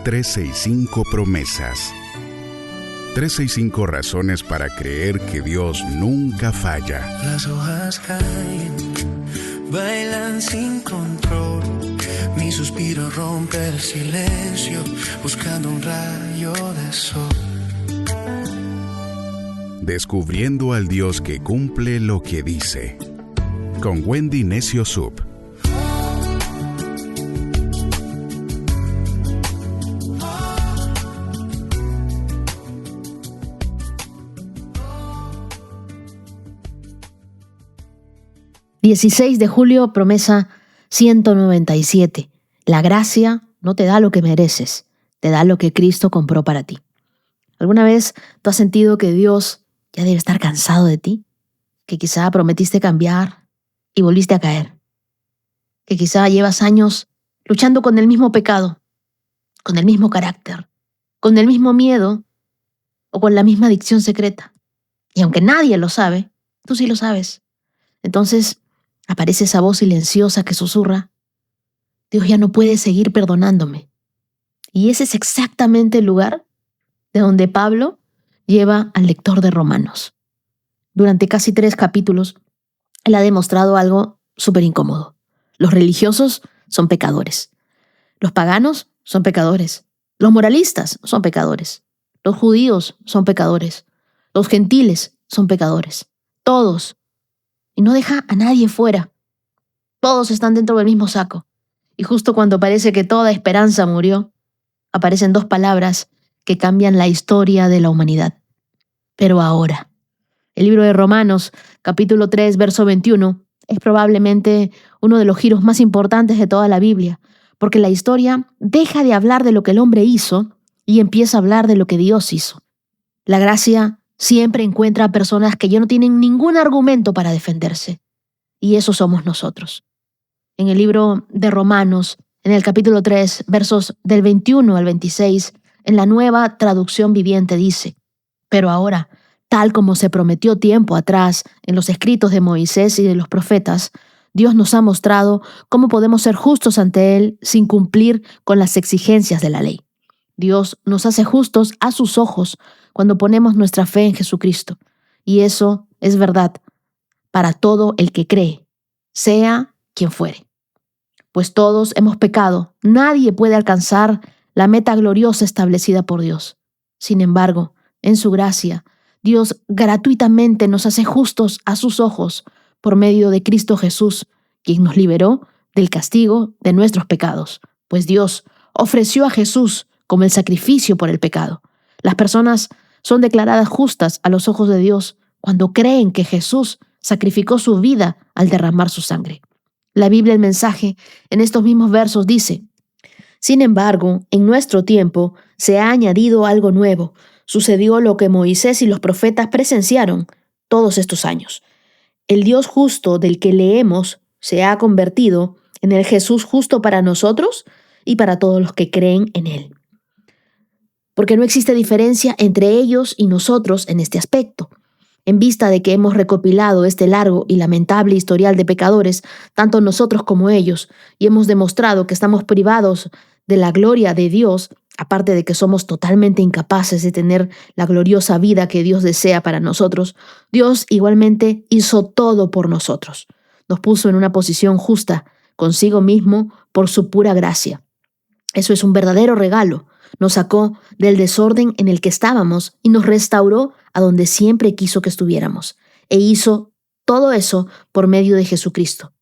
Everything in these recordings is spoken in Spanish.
365 promesas. 365 razones para creer que Dios nunca falla. Las hojas caen, bailan sin control. Mi suspiro rompe el silencio, buscando un rayo de sol. Descubriendo al Dios que cumple lo que dice. Con Wendy Necio Sub. ...16 de julio, promesa 197. La gracia no te da lo que mereces, te da lo que Cristo compró para ti. ¿Alguna vez tú has sentido que Dios ya debe estar cansado de ti? Que quizá prometiste cambiar y volviste a caer. Que quizá llevas años luchando con el mismo pecado, con el mismo carácter, con el mismo miedo o con la misma adicción secreta. Y aunque nadie lo sabe, tú sí lo sabes. Entonces aparece esa voz silenciosa que susurra: Dios ya no puede seguir perdonándome. Y ese es exactamente el lugar de donde Pablo lleva al lector de Romanos. Durante casi 3 capítulos, él ha demostrado algo súper incómodo. Los religiosos son pecadores. Los paganos son pecadores. Los moralistas son pecadores. Los judíos son pecadores. Los gentiles son pecadores. Todos. Y no deja a nadie fuera. Todos están dentro del mismo saco. Y justo cuando parece que toda esperanza murió, aparecen 2 palabras que cambian la historia de la humanidad. Pero ahora. El libro de Romanos, capítulo 3, verso 21, es probablemente uno de los giros más importantes de toda la Biblia, porque la historia deja de hablar de lo que el hombre hizo y empieza a hablar de lo que Dios hizo. La gracia siempre encuentra a personas que ya no tienen ningún argumento para defenderse. Y eso somos nosotros. En el libro de Romanos, en el capítulo 3, versos del 21 al 26, en la Nueva Traducción Viviente dice: Pero ahora, tal como se prometió tiempo atrás en los escritos de Moisés y de los profetas, Dios nos ha mostrado cómo podemos ser justos ante Él sin cumplir con las exigencias de la ley. Dios nos hace justos a sus ojos cuando ponemos nuestra fe en Jesucristo. Y eso es verdad para todo el que cree, sea quien fuere. Pues todos hemos pecado, nadie puede alcanzar la meta gloriosa establecida por Dios. Sin embargo, en su gracia, Dios gratuitamente nos hace justos a sus ojos por medio de Cristo Jesús, quien nos liberó del castigo de nuestros pecados. Pues Dios ofreció a Jesús como el sacrificio por el pecado. Las personas son declaradas justas a los ojos de Dios cuando creen que Jesús sacrificó su vida al derramar su sangre. La Biblia, el mensaje, en estos mismos versos dice: Sin embargo, en nuestro tiempo se ha añadido algo nuevo. Sucedió lo que Moisés y los profetas presenciaron todos estos años. El Dios justo del que leemos se ha convertido en el Jesús justo para nosotros y para todos los que creen en Él. Porque no existe diferencia entre ellos y nosotros en este aspecto. En vista de que hemos recopilado este largo y lamentable historial de pecadores, tanto nosotros como ellos, y hemos demostrado que estamos privados de la gloria de Dios, aparte de que somos totalmente incapaces de tener la gloriosa vida que Dios desea para nosotros, Dios igualmente hizo todo por nosotros. Nos puso en una posición justa consigo mismo por su pura gracia. Eso es un verdadero regalo. Nos sacó del desorden en el que estábamos y nos restauró a donde siempre quiso que estuviéramos. E hizo todo eso por medio de Jesucristo.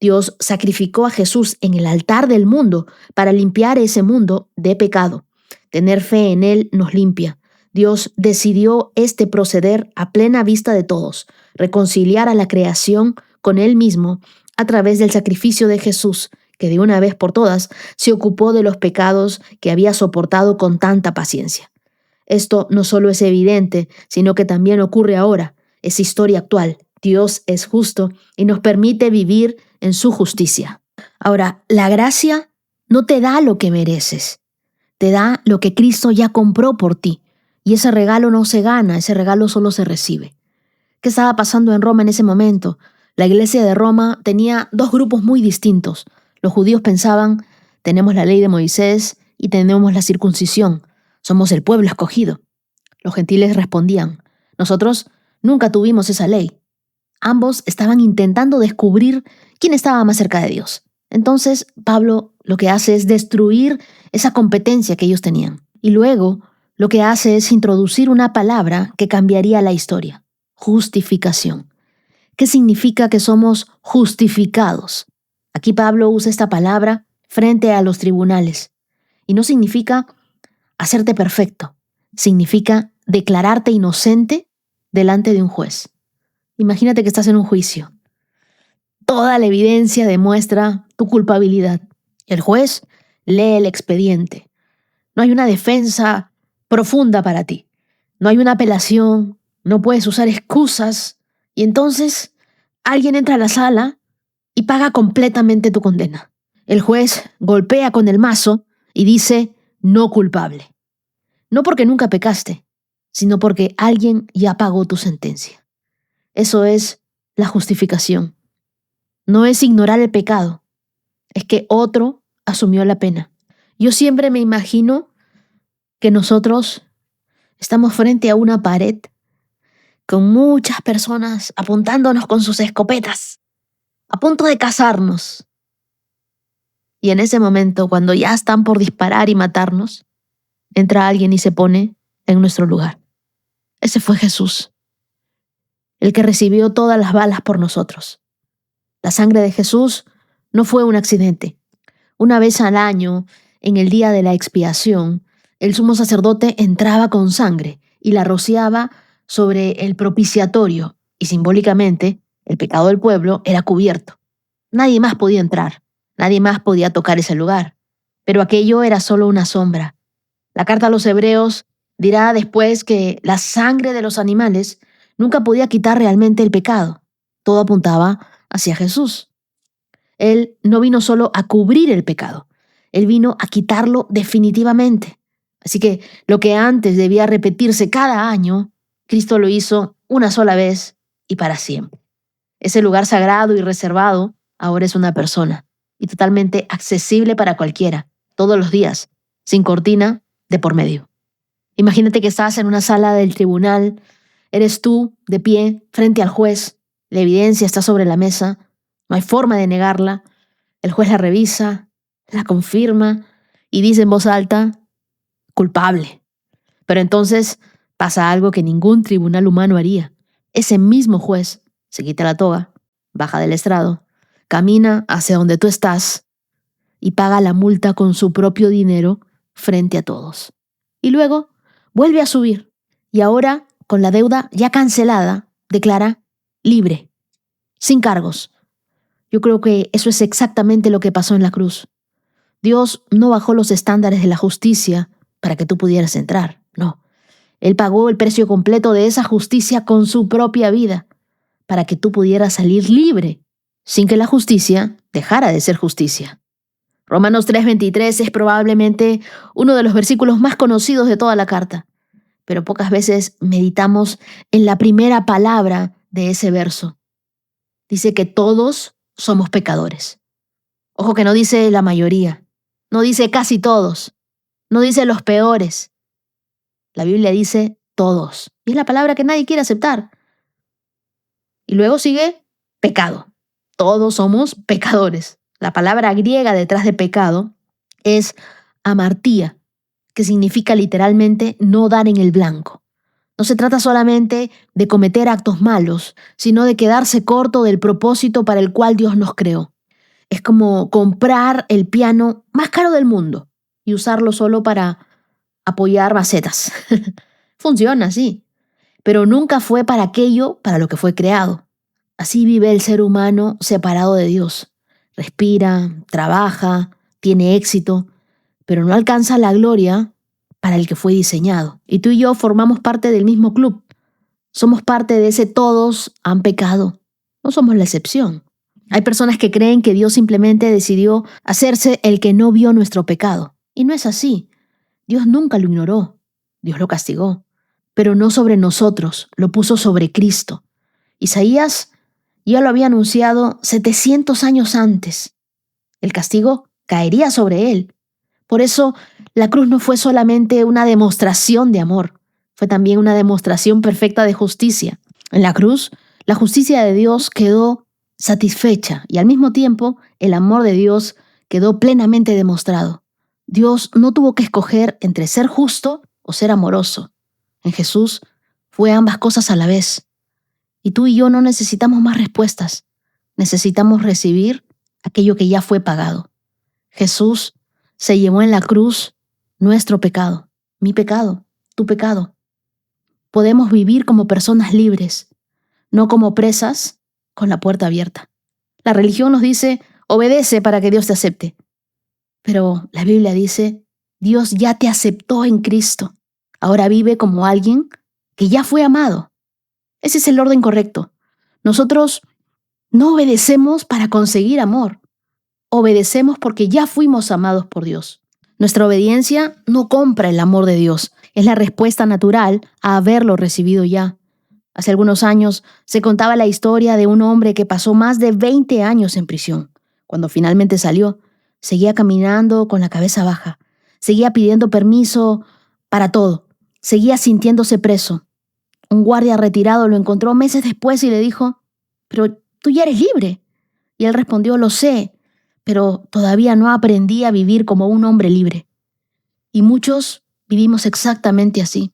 Dios sacrificó a Jesús en el altar del mundo para limpiar ese mundo de pecado. Tener fe en Él nos limpia. Dios decidió este proceder a plena vista de todos, reconciliar a la creación con Él mismo a través del sacrificio de Jesús, que de una vez por todas se ocupó de los pecados que había soportado con tanta paciencia. Esto no solo es evidente, sino que también ocurre ahora. Es historia actual. Dios es justo y nos permite vivir en su justicia. Ahora, la gracia no te da lo que mereces. Te da lo que Cristo ya compró por ti. Y ese regalo no se gana, ese regalo solo se recibe. ¿Qué estaba pasando en Roma en ese momento? La iglesia de Roma tenía 2 grupos muy distintos. Los judíos pensaban: tenemos la ley de Moisés y tenemos la circuncisión. Somos el pueblo escogido. Los gentiles respondían: nosotros nunca tuvimos esa ley. Ambos estaban intentando descubrir quién estaba más cerca de Dios. Entonces, Pablo lo que hace es destruir esa competencia que ellos tenían. Y luego, lo que hace es introducir una palabra que cambiaría la historia: justificación. ¿Qué significa que somos justificados? Aquí Pablo usa esta palabra frente a los tribunales. Y no significa hacerte perfecto. Significa declararte inocente delante de un juez. Imagínate que estás en un juicio. Toda la evidencia demuestra tu culpabilidad. El juez lee el expediente. No hay una defensa profunda para ti. No hay una apelación. No puedes usar excusas. Y entonces alguien entra a la sala y paga completamente tu condena. El juez golpea con el mazo y dice: no culpable. No porque nunca pecaste, sino porque alguien ya pagó tu sentencia. Eso es la justificación. No es ignorar el pecado, es que otro asumió la pena. Yo siempre me imagino que nosotros estamos frente a una pared con muchas personas apuntándonos con sus escopetas, a punto de cazarnos. Y en ese momento, cuando ya están por disparar y matarnos, entra alguien y se pone en nuestro lugar. Ese fue Jesús, el que recibió todas las balas por nosotros. La sangre de Jesús no fue un accidente. Una vez al año, en el día de la expiación, el sumo sacerdote entraba con sangre y la rociaba sobre el propiciatorio, y simbólicamente el pecado del pueblo era cubierto. Nadie más podía entrar, nadie más podía tocar ese lugar. Pero aquello era solo una sombra. La carta a los Hebreos dirá después que la sangre de los animales nunca podía quitar realmente el pecado. Todo apuntaba hacia Jesús. Él no vino solo a cubrir el pecado, Él vino a quitarlo definitivamente. Así que lo que antes debía repetirse cada año, Cristo lo hizo una sola vez y para siempre. Ese lugar sagrado y reservado ahora es una persona, y totalmente accesible para cualquiera, todos los días, sin cortina de por medio. Imagínate que estás en una sala del tribunal, eres tú de pie frente al juez, la evidencia está sobre la mesa, no hay forma de negarla, el juez la revisa, la confirma y dice en voz alta: culpable. Pero entonces pasa algo que ningún tribunal humano haría. Ese mismo juez se quita la toga, baja del estrado, camina hacia donde tú estás y paga la multa con su propio dinero frente a todos. Y luego vuelve a subir y ahora, con la deuda ya cancelada, declara libre, sin cargos. Yo creo que eso es exactamente lo que pasó en la cruz. Dios no bajó los estándares de la justicia para que tú pudieras entrar, no. Él pagó el precio completo de esa justicia con su propia vida para que tú pudieras salir libre, sin que la justicia dejara de ser justicia. Romanos 3:23 es probablemente uno de los versículos más conocidos de toda la carta, pero pocas veces meditamos en la primera palabra de ese verso. Dice que todos somos pecadores. Ojo que no dice la mayoría, no dice casi todos, no dice los peores. La Biblia dice todos, y es la palabra que nadie quiere aceptar. Y luego sigue pecado. Todos somos pecadores. La palabra griega detrás de pecado es amartía, que significa literalmente no dar en el blanco. No se trata solamente de cometer actos malos, sino de quedarse corto del propósito para el cual Dios nos creó. Es como comprar el piano más caro del mundo y usarlo solo para apoyar macetas. Funciona, sí, pero nunca fue para aquello para lo que fue creado. Así vive el ser humano separado de Dios. Respira, trabaja, tiene éxito, pero no alcanza la gloria para el que fue diseñado. Y tú y yo formamos parte del mismo club. Somos parte de ese todos han pecado. No somos la excepción. Hay personas que creen que Dios simplemente decidió hacerse el que no vio nuestro pecado. Y no es así. Dios nunca lo ignoró. Dios lo castigó. Pero no sobre nosotros, lo puso sobre Cristo. Isaías ya lo había anunciado 700 años antes. El castigo caería sobre él, Por eso, la cruz no fue solamente una demostración de amor, fue también una demostración perfecta de justicia. En la cruz, la justicia de Dios quedó satisfecha y al mismo tiempo el amor de Dios quedó plenamente demostrado. Dios no tuvo que escoger entre ser justo o ser amoroso. En Jesús fue ambas cosas a la vez. Y tú y yo no necesitamos más respuestas. Necesitamos recibir aquello que ya fue pagado. Jesús se llevó en la cruz nuestro pecado, mi pecado, tu pecado. Podemos vivir como personas libres, no como presas con la puerta abierta. La religión nos dice, obedece para que Dios te acepte. Pero la Biblia dice, Dios ya te aceptó en Cristo. Ahora vive como alguien que ya fue amado. Ese es el orden correcto. Nosotros no obedecemos para conseguir amor. Obedecemos porque ya fuimos amados por Dios. Nuestra obediencia no compra el amor de Dios. Es la respuesta natural a haberlo recibido ya. Hace algunos años se contaba la historia de un hombre que pasó más de 20 años en prisión. Cuando finalmente salió, seguía caminando con la cabeza baja. Seguía pidiendo permiso para todo. Seguía sintiéndose preso. Un guardia retirado lo encontró meses después y le dijo, «Pero tú ya eres libre». Y él respondió, «Lo sé, pero todavía no aprendí a vivir como un hombre libre». Y muchos vivimos exactamente así.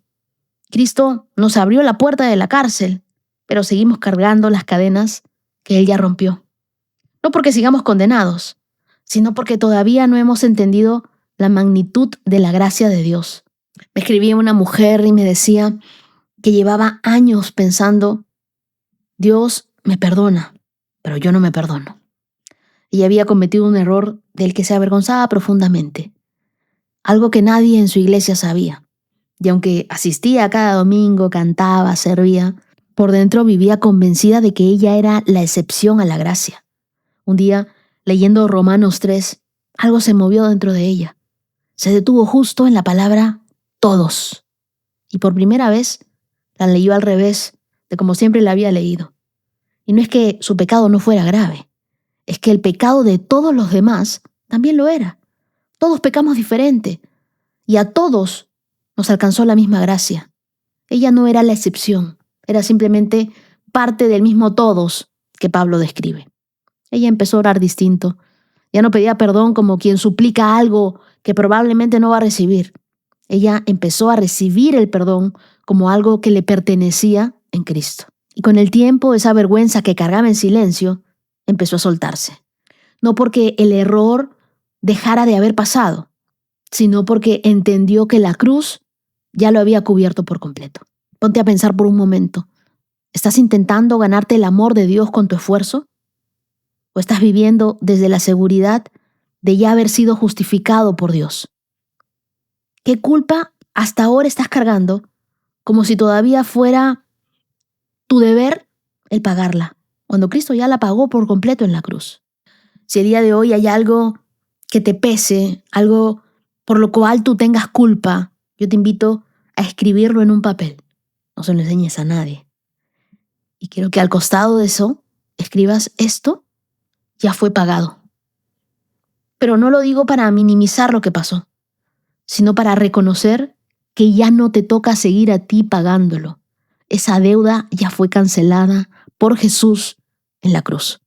Cristo nos abrió la puerta de la cárcel, pero seguimos cargando las cadenas que Él ya rompió. No porque sigamos condenados, sino porque todavía no hemos entendido la magnitud de la gracia de Dios. Me escribía una mujer y me decía que llevaba años pensando, Dios me perdona, pero yo no me perdono. Ella había cometido un error del que se avergonzaba profundamente, algo que nadie en su iglesia sabía. Y aunque asistía cada domingo, cantaba, servía, por dentro vivía convencida de que ella era la excepción a la gracia. Un día, leyendo Romanos 3, algo se movió dentro de ella. Se detuvo justo en la palabra todos. Y por primera vez, la leyó al revés de como siempre la había leído. Y no es que su pecado no fuera grave, es que el pecado de todos los demás también lo era. Todos pecamos diferente y a todos nos alcanzó la misma gracia. Ella no era la excepción, era simplemente parte del mismo todos que Pablo describe. Ella empezó a orar distinto. Ya no pedía perdón como quien suplica algo que probablemente no va a recibir. Ella empezó a recibir el perdón como algo que le pertenecía en Cristo. Y con el tiempo, esa vergüenza que cargaba en silencio empezó a soltarse. No porque el error dejara de haber pasado, sino porque entendió que la cruz ya lo había cubierto por completo. Ponte a pensar por un momento. ¿Estás intentando ganarte el amor de Dios con tu esfuerzo? ¿O estás viviendo desde la seguridad de ya haber sido justificado por Dios? ¿Qué culpa hasta ahora estás cargando como si todavía fuera tu deber el pagarla, cuando Cristo ya la pagó por completo en la cruz? Si el día de hoy hay algo que te pese, algo por lo cual tú tengas culpa, yo te invito a escribirlo en un papel. No se lo enseñes a nadie. Y quiero que al costado de eso escribas esto ya fue pagado. Pero no lo digo para minimizar lo que pasó, sino para reconocer que ya no te toca seguir a ti pagándolo. Esa deuda ya fue cancelada por Jesús en la cruz.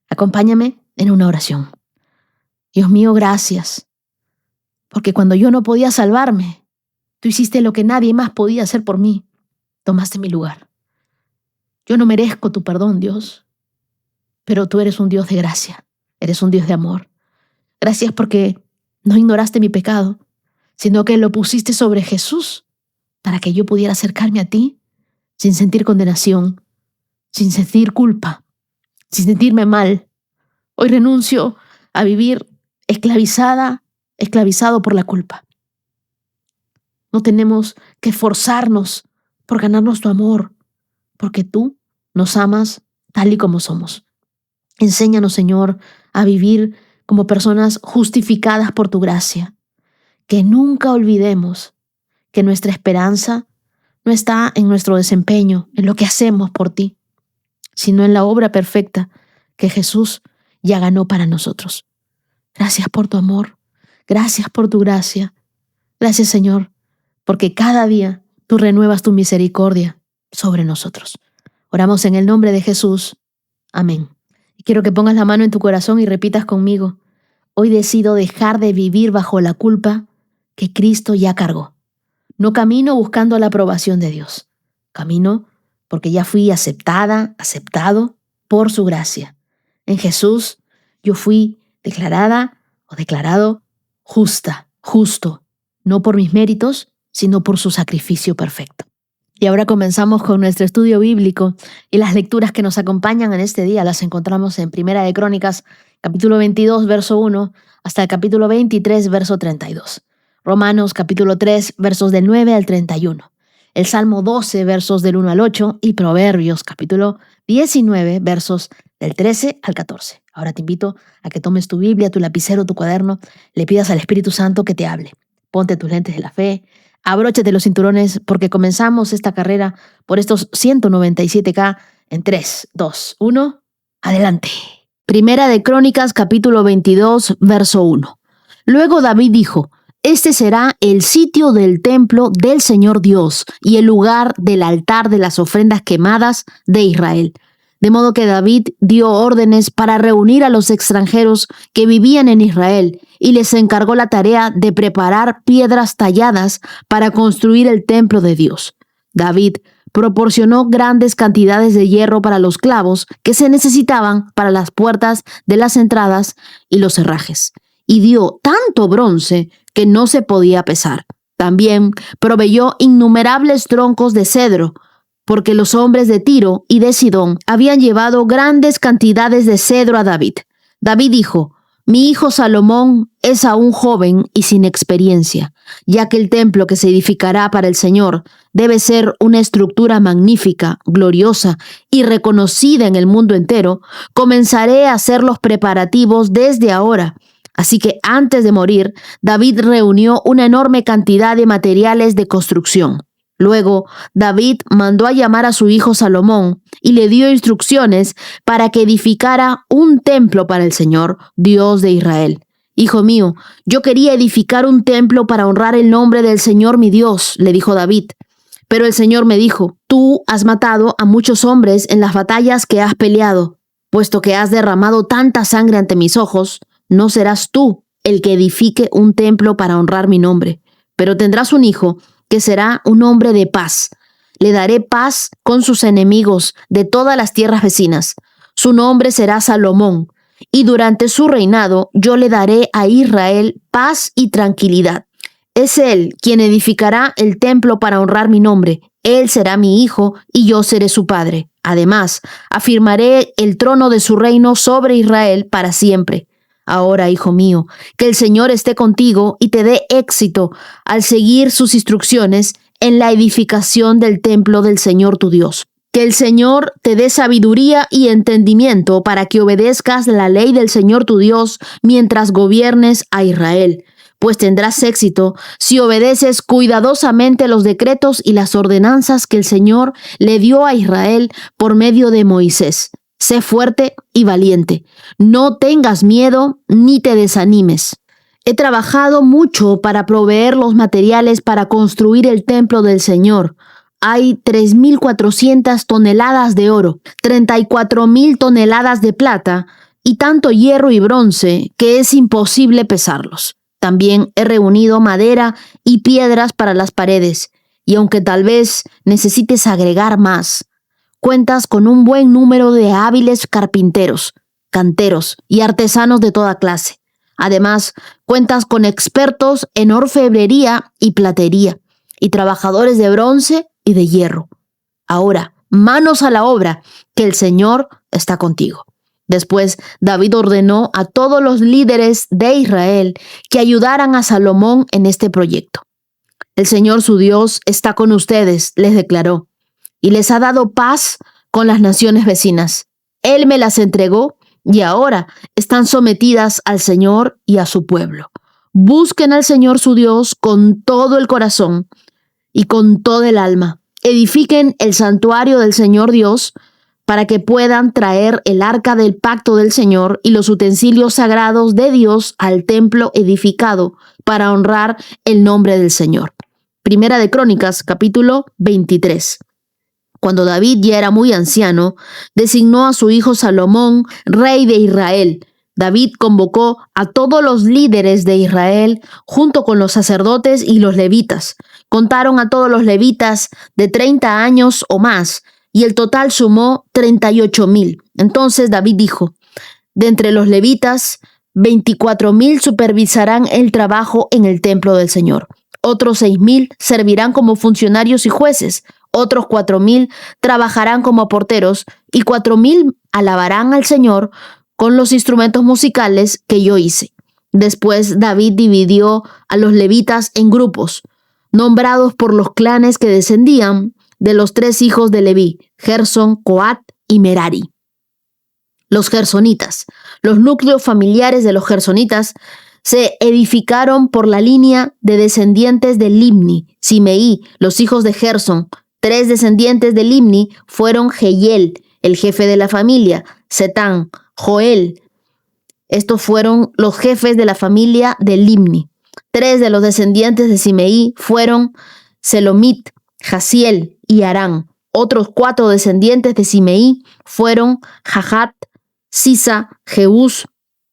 Acompáñame en una oración. Dios mío, gracias, porque cuando yo no podía salvarme, tú hiciste lo que nadie más podía hacer por mí. Tomaste mi lugar. Yo no merezco tu perdón, Dios, pero tú eres un Dios de gracia, eres un Dios de amor. Gracias porque no ignoraste mi pecado, sino que lo pusiste sobre Jesús para que yo pudiera acercarme a ti sin sentir condenación, sin sentir culpa, sin sentirme mal. Hoy renuncio a vivir esclavizado por la culpa. No tenemos que esforzarnos por ganarnos tu amor, porque tú nos amas tal y como somos. Enséñanos, Señor, a vivir como personas justificadas por tu gracia. Que nunca olvidemos que nuestra esperanza no está en nuestro desempeño, en lo que hacemos por ti, sino en la obra perfecta que Jesús ya ganó para nosotros. Gracias por tu amor. Gracias por tu gracia. Gracias, Señor, porque cada día tú renuevas tu misericordia sobre nosotros. Oramos en el nombre de Jesús. Amén. Y quiero que pongas la mano en tu corazón y repitas conmigo: hoy decido dejar de vivir bajo la culpa que Cristo ya cargó. No camino buscando la aprobación de Dios. Camino porque ya fui aceptada, aceptado por su gracia. En Jesús yo fui declarada o declarado justa, justo, no por mis méritos, sino por su sacrificio perfecto. Y ahora comenzamos con nuestro estudio bíblico y las lecturas que nos acompañan en este día las encontramos en Primera de Crónicas, capítulo 22, verso 1, hasta el capítulo 23, verso 32. Romanos, capítulo 3, versos del 9 al 31. El Salmo 12, versos del 1 al 8 y Proverbios, capítulo 19, versos del 13 al 14. Ahora te invito a que tomes tu Biblia, tu lapicero, tu cuaderno, le pidas al Espíritu Santo que te hable. Ponte tus lentes de la fe, abróchate los cinturones porque comenzamos esta carrera por estos 197K en 3, 2, 1, adelante. Primera de Crónicas, capítulo 22, verso 1. Luego David dijo: este será el sitio del templo del Señor Dios y el lugar del altar de las ofrendas quemadas de Israel. De modo que David dio órdenes para reunir a los extranjeros que vivían en Israel y les encargó la tarea de preparar piedras talladas para construir el templo de Dios. David proporcionó grandes cantidades de hierro para los clavos que se necesitaban para las puertas de las entradas y los herrajes, y dio tanto bronce que no se podía pesar. También proveyó innumerables troncos de cedro, porque los hombres de Tiro y de Sidón habían llevado grandes cantidades de cedro a David. David dijo: mi hijo Salomón es aún joven y sin experiencia, ya que el templo que se edificará para el Señor debe ser una estructura magnífica, gloriosa y reconocida en el mundo entero. Comenzaré a hacer los preparativos desde ahora. Así que antes de morir, David reunió una enorme cantidad de materiales de construcción. Luego, David mandó a llamar a su hijo Salomón y le dio instrucciones para que edificara un templo para el Señor, Dios de Israel. Hijo mío, yo quería edificar un templo para honrar el nombre del Señor mi Dios, le dijo David. Pero el Señor me dijo: tú has matado a muchos hombres en las batallas que has peleado. Puesto que has derramado tanta sangre ante mis ojos, no serás tú el que edifique un templo para honrar mi nombre, pero tendrás un hijo que será un hombre de paz. Le daré paz con sus enemigos de todas las tierras vecinas. Su nombre será Salomón, y durante su reinado yo le daré a Israel paz y tranquilidad. Es él quien edificará el templo para honrar mi nombre. Él será mi hijo y yo seré su padre. Además, afirmaré el trono de su reino sobre Israel para siempre. Ahora, hijo mío, que el Señor esté contigo y te dé éxito al seguir sus instrucciones en la edificación del templo del Señor tu Dios. Que el Señor te dé sabiduría y entendimiento para que obedezcas la ley del Señor tu Dios mientras gobiernes a Israel, pues tendrás éxito si obedeces cuidadosamente los decretos y las ordenanzas que el Señor le dio a Israel por medio de Moisés. Sé fuerte y valiente. No tengas miedo ni te desanimes. He trabajado mucho para proveer los materiales para construir el templo del Señor. Hay 3,400 toneladas de oro, 34,000 toneladas de plata y tanto hierro y bronce que es imposible pesarlos. También he reunido madera y piedras para las paredes, y aunque tal vez necesites agregar más, cuentas con un buen número de hábiles carpinteros, canteros y artesanos de toda clase. Además, cuentas con expertos en orfebrería y platería, y trabajadores de bronce y de hierro. Ahora, manos a la obra, que el Señor está contigo. Después, David ordenó a todos los líderes de Israel que ayudaran a Salomón en este proyecto. El Señor su Dios está con ustedes, les declaró, y les ha dado paz con las naciones vecinas. Él me las entregó y ahora están sometidas al Señor y a su pueblo. Busquen al Señor su Dios con todo el corazón y con todo el alma. Edifiquen el santuario del Señor Dios para que puedan traer el arca del pacto del Señor y los utensilios sagrados de Dios al templo edificado para honrar el nombre del Señor. Primera de Crónicas, capítulo 23. Cuando David ya era muy anciano, designó a su hijo Salomón rey de Israel. David convocó a todos los líderes de Israel junto con los sacerdotes y los levitas. Contaron a todos los levitas de 30 años o más, y el total sumó 38,000. Entonces David dijo: de entre los levitas, 24,000 supervisarán el trabajo en el templo del Señor. Otros 6,000 servirán como funcionarios y jueces. Otros 4,000 trabajarán como porteros y 4,000 alabarán al Señor con los instrumentos musicales que yo hice. Después David dividió a los levitas en grupos, nombrados por los clanes que descendían de los 3 hijos de Leví: Gersón, Coat y Merari. Los gersonitas. Los núcleos familiares de los gersonitas se edificaron por la línea de descendientes de Limni. Simeí, los hijos de Gersón. 3 descendientes de Limni fueron Jehiel, el jefe de la familia; Setán, Joel. Estos fueron los jefes de la familia de Limni. 3 de los descendientes de Simeí fueron Selomit, Jaziel y Arán. Otros 4 descendientes de Simeí fueron Jahat, Sisa, Jeús,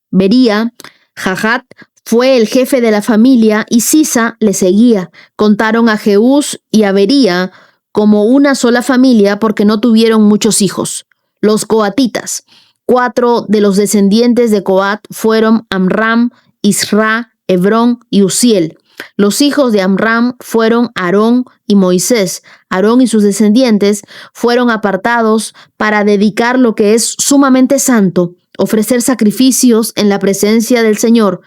Bería. Jahat fue el jefe de la familia y Sisa le seguía. Contaron a Jeús y a Bería como una sola familia porque no tuvieron muchos hijos. Los coatitas. 4 de los descendientes de Coat fueron Amram, Isra, Hebrón y Uziel. Los hijos de Amram fueron Aarón y Moisés. Aarón y sus descendientes fueron apartados para dedicar lo que es sumamente santo, ofrecer sacrificios en la presencia del Señor,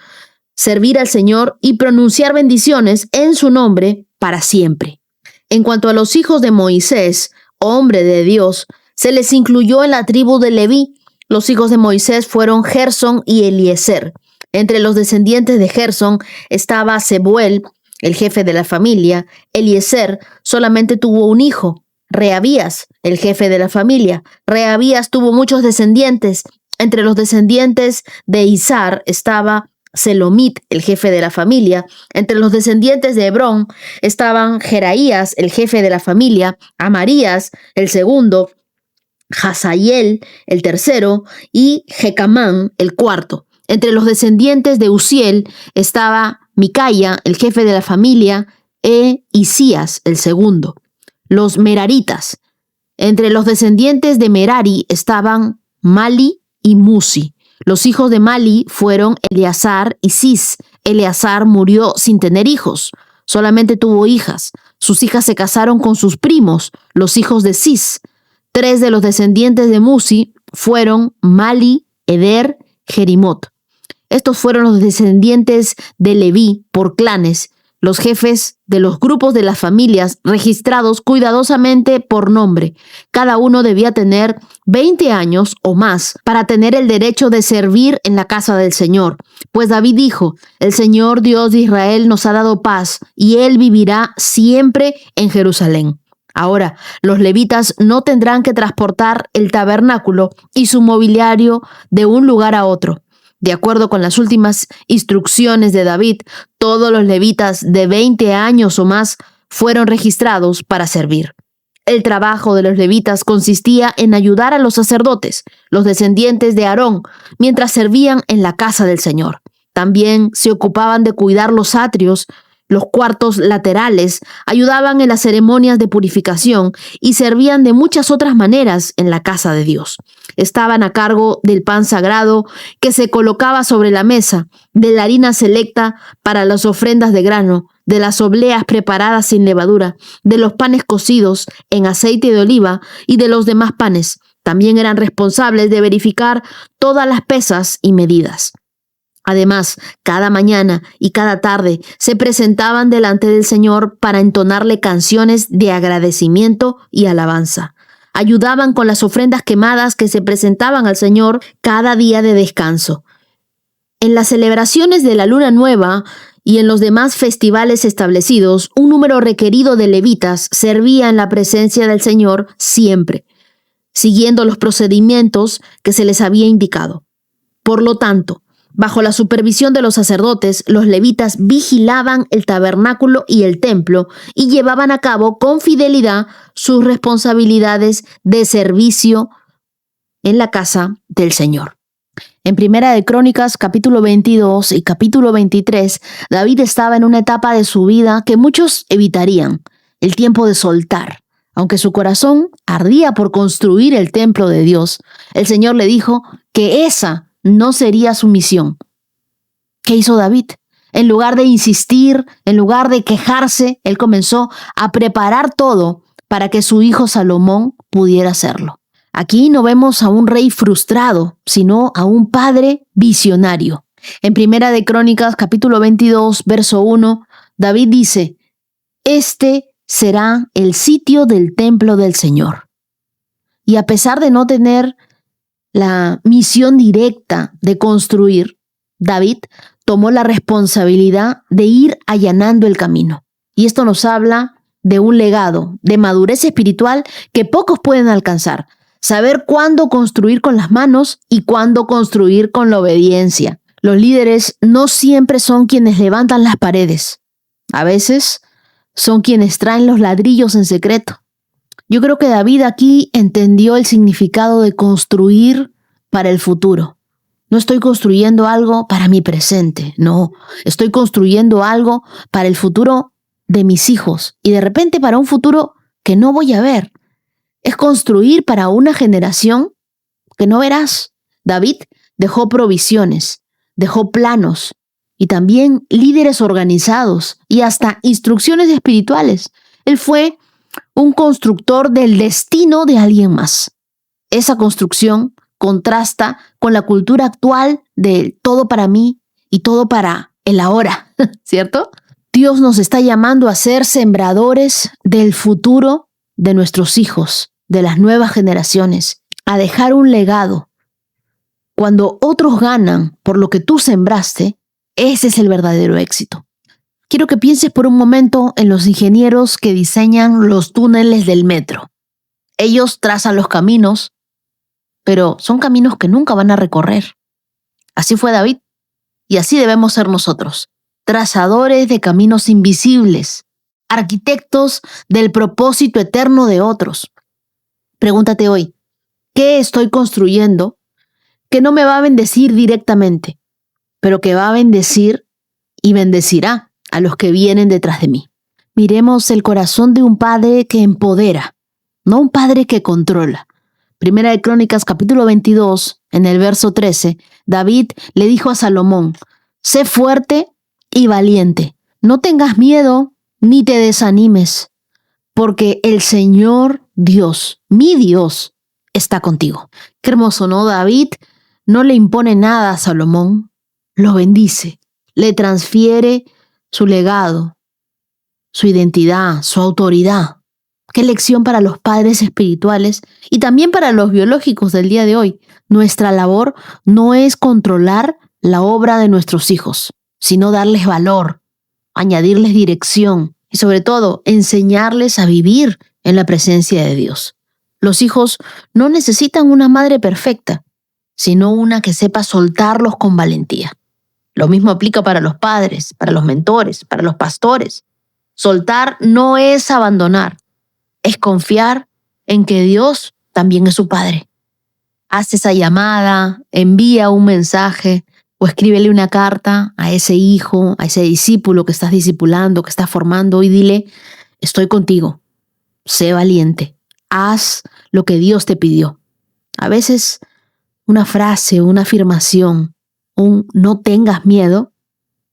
servir al Señor y pronunciar bendiciones en su nombre para siempre. En cuanto a los hijos de Moisés, hombre de Dios, se les incluyó en la tribu de Leví. Los hijos de Moisés fueron Gersón y Eliezer. Entre los descendientes de Gersón estaba Sebuel, el jefe de la familia. Eliezer solamente tuvo un hijo, Rehabías, el jefe de la familia. Rehabías tuvo muchos descendientes. Entre los descendientes de Izar estaba Selomit, el jefe de la familia. Entre los descendientes de Hebrón estaban Jeraías, el jefe de la familia; Amarías, el segundo; Hazael, el tercero; y Jecamán, el cuarto. Entre los descendientes de Uziel estaba Micaya, el jefe de la familia, e Isías, el segundo. Los meraritas. Entre los descendientes de Merari estaban Mali y Musi. Los hijos de Mali fueron Eleazar y Cis. Eleazar murió sin tener hijos, solamente tuvo hijas. Sus hijas se casaron con sus primos, los hijos de Cis. 3 de los descendientes de Musi fueron Mali, Eder, Jerimot. Estos fueron los descendientes de Leví por clanes, los jefes de los grupos de las familias registrados cuidadosamente por nombre. Cada uno debía tener 20 años o más para tener el derecho de servir en la casa del Señor. Pues David dijo: el Señor Dios de Israel nos ha dado paz y Él vivirá siempre en Jerusalén. Ahora, los levitas no tendrán que transportar el tabernáculo y su mobiliario de un lugar a otro. De acuerdo con las últimas instrucciones de David, todos los levitas de 20 años o más fueron registrados para servir. El trabajo de los levitas consistía en ayudar a los sacerdotes, los descendientes de Aarón, mientras servían en la casa del Señor. También se ocupaban de cuidar los atrios, los cuartos laterales, ayudaban en las ceremonias de purificación y servían de muchas otras maneras en la casa de Dios. Estaban a cargo del pan sagrado que se colocaba sobre la mesa, de la harina selecta para las ofrendas de grano, de las obleas preparadas sin levadura, de los panes cocidos en aceite de oliva y de los demás panes. También eran responsables de verificar todas las pesas y medidas. Además, cada mañana y cada tarde se presentaban delante del Señor para entonarle canciones de agradecimiento y alabanza. Ayudaban con las ofrendas quemadas que se presentaban al Señor cada día de descanso. En las celebraciones de la Luna Nueva y en los demás festivales establecidos, un número requerido de levitas servía en la presencia del Señor siempre. siguiendo los procedimientos que se les había indicado. Por lo tanto, bajo la supervisión de los sacerdotes, los levitas vigilaban el tabernáculo y el templo y llevaban a cabo con fidelidad sus responsabilidades de servicio en la casa del Señor. En Primera de Crónicas, capítulo 22 y capítulo 23, David estaba en una etapa de su vida que muchos evitarían, el tiempo de soltar. Aunque su corazón ardía por construir el templo de Dios, el Señor le dijo que esa no sería su misión. ¿Qué hizo David? En lugar de insistir, en lugar de quejarse, él comenzó a preparar todo para que su hijo Salomón pudiera hacerlo. Aquí no vemos a un rey frustrado, sino a un padre visionario. En Primera de Crónicas, capítulo 22, verso 1, David dice: «Este será el sitio del templo del Señor». Y a pesar de no tener la misión directa de construir, David tomó la responsabilidad de ir allanando el camino. Y esto nos habla de un legado de madurez espiritual que pocos pueden alcanzar. Saber cuándo construir con las manos y cuándo construir con la obediencia. Los líderes no siempre son quienes levantan las paredes. A veces son quienes traen los ladrillos en secreto. Yo creo que David aquí entendió el significado de construir para el futuro. No estoy construyendo algo para mi presente, no. Estoy construyendo algo para el futuro de mis hijos y de repente para un futuro que no voy a ver. Es construir para una generación que no verás. David dejó provisiones, dejó planos y también líderes organizados y hasta instrucciones espirituales. Él fue un constructor del destino de alguien más. Esa construcción contrasta con la cultura actual de todo para mí y todo para el ahora, ¿cierto? Dios nos está llamando a ser sembradores del futuro de nuestros hijos, de las nuevas generaciones, a dejar un legado. Cuando otros ganan por lo que tú sembraste, ese es el verdadero éxito. Quiero que pienses por un momento en los ingenieros que diseñan los túneles del metro. Ellos trazan los caminos, pero son caminos que nunca van a recorrer. Así fue David, y así debemos ser nosotros, trazadores de caminos invisibles, arquitectos del propósito eterno de otros. Pregúntate hoy, ¿qué estoy construyendo que no me va a bendecir directamente, pero que va a bendecir y bendecirá a los que vienen detrás de mí? Miremos el corazón de un padre que empodera, no un padre que controla. Primera de Crónicas, capítulo 22, en el verso 13, David le dijo a Salomón: «Sé fuerte y valiente, no tengas miedo ni te desanimes, porque el Señor Dios, mi Dios, está contigo». Qué hermoso, ¿no? David no le impone nada a Salomón, lo bendice, le transfiere su legado, su identidad, su autoridad. Qué lección para los padres espirituales y también para los biológicos del día de hoy. Nuestra labor no es controlar la obra de nuestros hijos, sino darles valor, añadirles dirección y sobre todo enseñarles a vivir en la presencia de Dios. Los hijos no necesitan una madre perfecta, sino una que sepa soltarlos con valentía. Lo mismo aplica para los padres, para los mentores, para los pastores. Soltar no es abandonar, es confiar en que Dios también es su Padre. Haz esa llamada, envía un mensaje o escríbele una carta a ese hijo, a ese discípulo que estás discipulando, que estás formando y dile: estoy contigo, sé valiente, haz lo que Dios te pidió. A veces una frase, una afirmación, un no tengas miedo,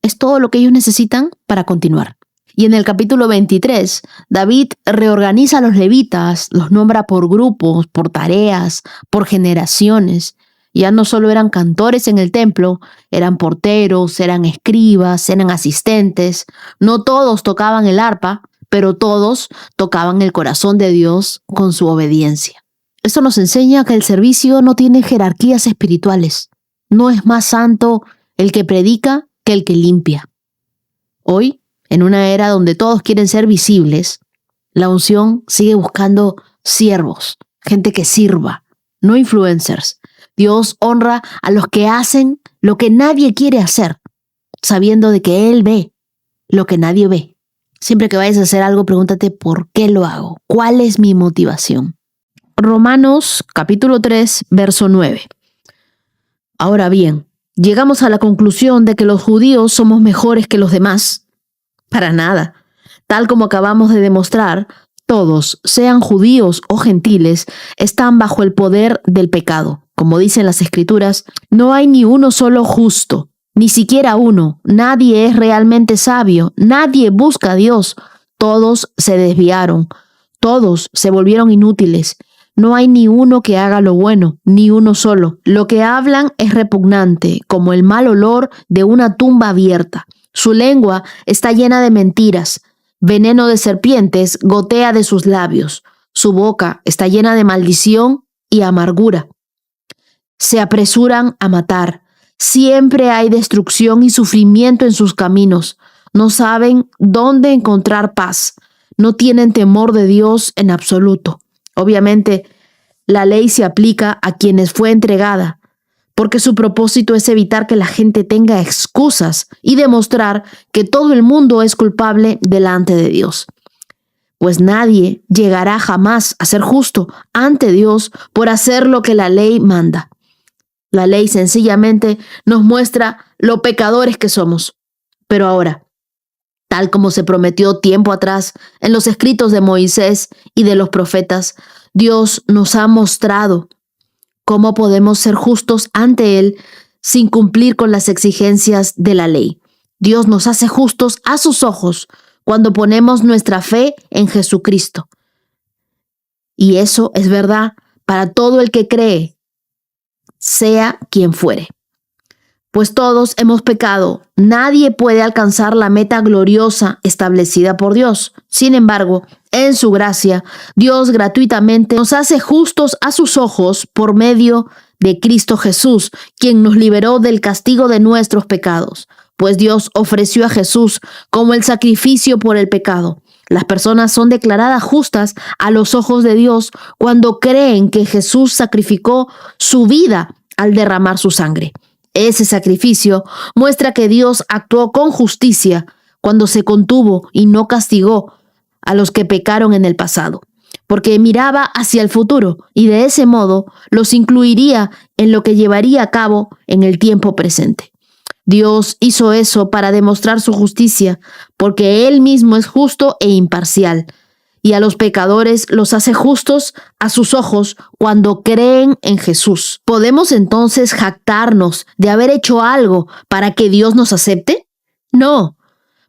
es todo lo que ellos necesitan para continuar. Y en el capítulo 23, David reorganiza a los levitas, los nombra por grupos, por tareas, por generaciones. Ya no solo eran cantores en el templo, eran porteros, eran escribas, eran asistentes. No todos tocaban el arpa, pero todos tocaban el corazón de Dios con su obediencia. Esto nos enseña que el servicio no tiene jerarquías espirituales. No es más santo el que predica que el que limpia. Hoy, en una era donde todos quieren ser visibles, la unción sigue buscando siervos gente que sirva, no influencers. Dios honra a los que hacen lo que nadie quiere hacer, sabiendo de que Él ve lo que nadie ve. Siempre que vayas a hacer algo, pregúntate ¿por qué lo hago? ¿Cuál es mi motivación? Romanos capítulo 3, verso 9. Ahora bien, llegamos a la conclusión de que los judíos somos mejores que los demás. Para nada. Tal como acabamos de demostrar, todos, sean judíos o gentiles, están bajo el poder del pecado. Como dicen las Escrituras, no hay ni uno solo justo, ni siquiera uno. Nadie es realmente sabio, nadie busca a Dios. Todos se desviaron, todos se volvieron inútiles. No hay ni uno que haga lo bueno, ni uno solo. Lo que hablan es repugnante, como el mal olor de una tumba abierta. Su lengua está llena de mentiras. Veneno de serpientes gotea de sus labios. Su boca está llena de maldición y amargura. Se apresuran a matar. Siempre hay destrucción y sufrimiento en sus caminos. No saben dónde encontrar paz. No tienen temor de Dios en absoluto. Obviamente, la ley se aplica a quienes fue entregada, porque su propósito es evitar que la gente tenga excusas y demostrar que todo el mundo es culpable delante de Dios. Pues nadie llegará jamás a ser justo ante Dios por hacer lo que la ley manda. La ley sencillamente nos muestra lo pecadores que somos. Pero ahora, tal como se prometió tiempo atrás en los escritos de Moisés y de los profetas, Dios nos ha mostrado cómo podemos ser justos ante Él sin cumplir con las exigencias de la ley. Dios nos hace justos a sus ojos cuando ponemos nuestra fe en Jesucristo. Y eso es verdad para todo el que cree, sea quien fuere. Pues todos hemos pecado, nadie puede alcanzar la meta gloriosa establecida por Dios. Sin embargo, en su gracia, Dios gratuitamente nos hace justos a sus ojos por medio de Cristo Jesús, quien nos liberó del castigo de nuestros pecados. Pues Dios ofreció a Jesús como el sacrificio por el pecado. Las personas son declaradas justas a los ojos de Dios cuando creen que Jesús sacrificó su vida al derramar su sangre. Ese sacrificio muestra que Dios actuó con justicia cuando se contuvo y no castigó a los que pecaron en el pasado, porque miraba hacia el futuro y de ese modo los incluiría en lo que llevaría a cabo en el tiempo presente. Dios hizo eso para demostrar su justicia, porque Él mismo es justo e imparcial, y a los pecadores los hace justos a sus ojos cuando creen en Jesús. ¿Podemos entonces jactarnos de haber hecho algo para que Dios nos acepte? No,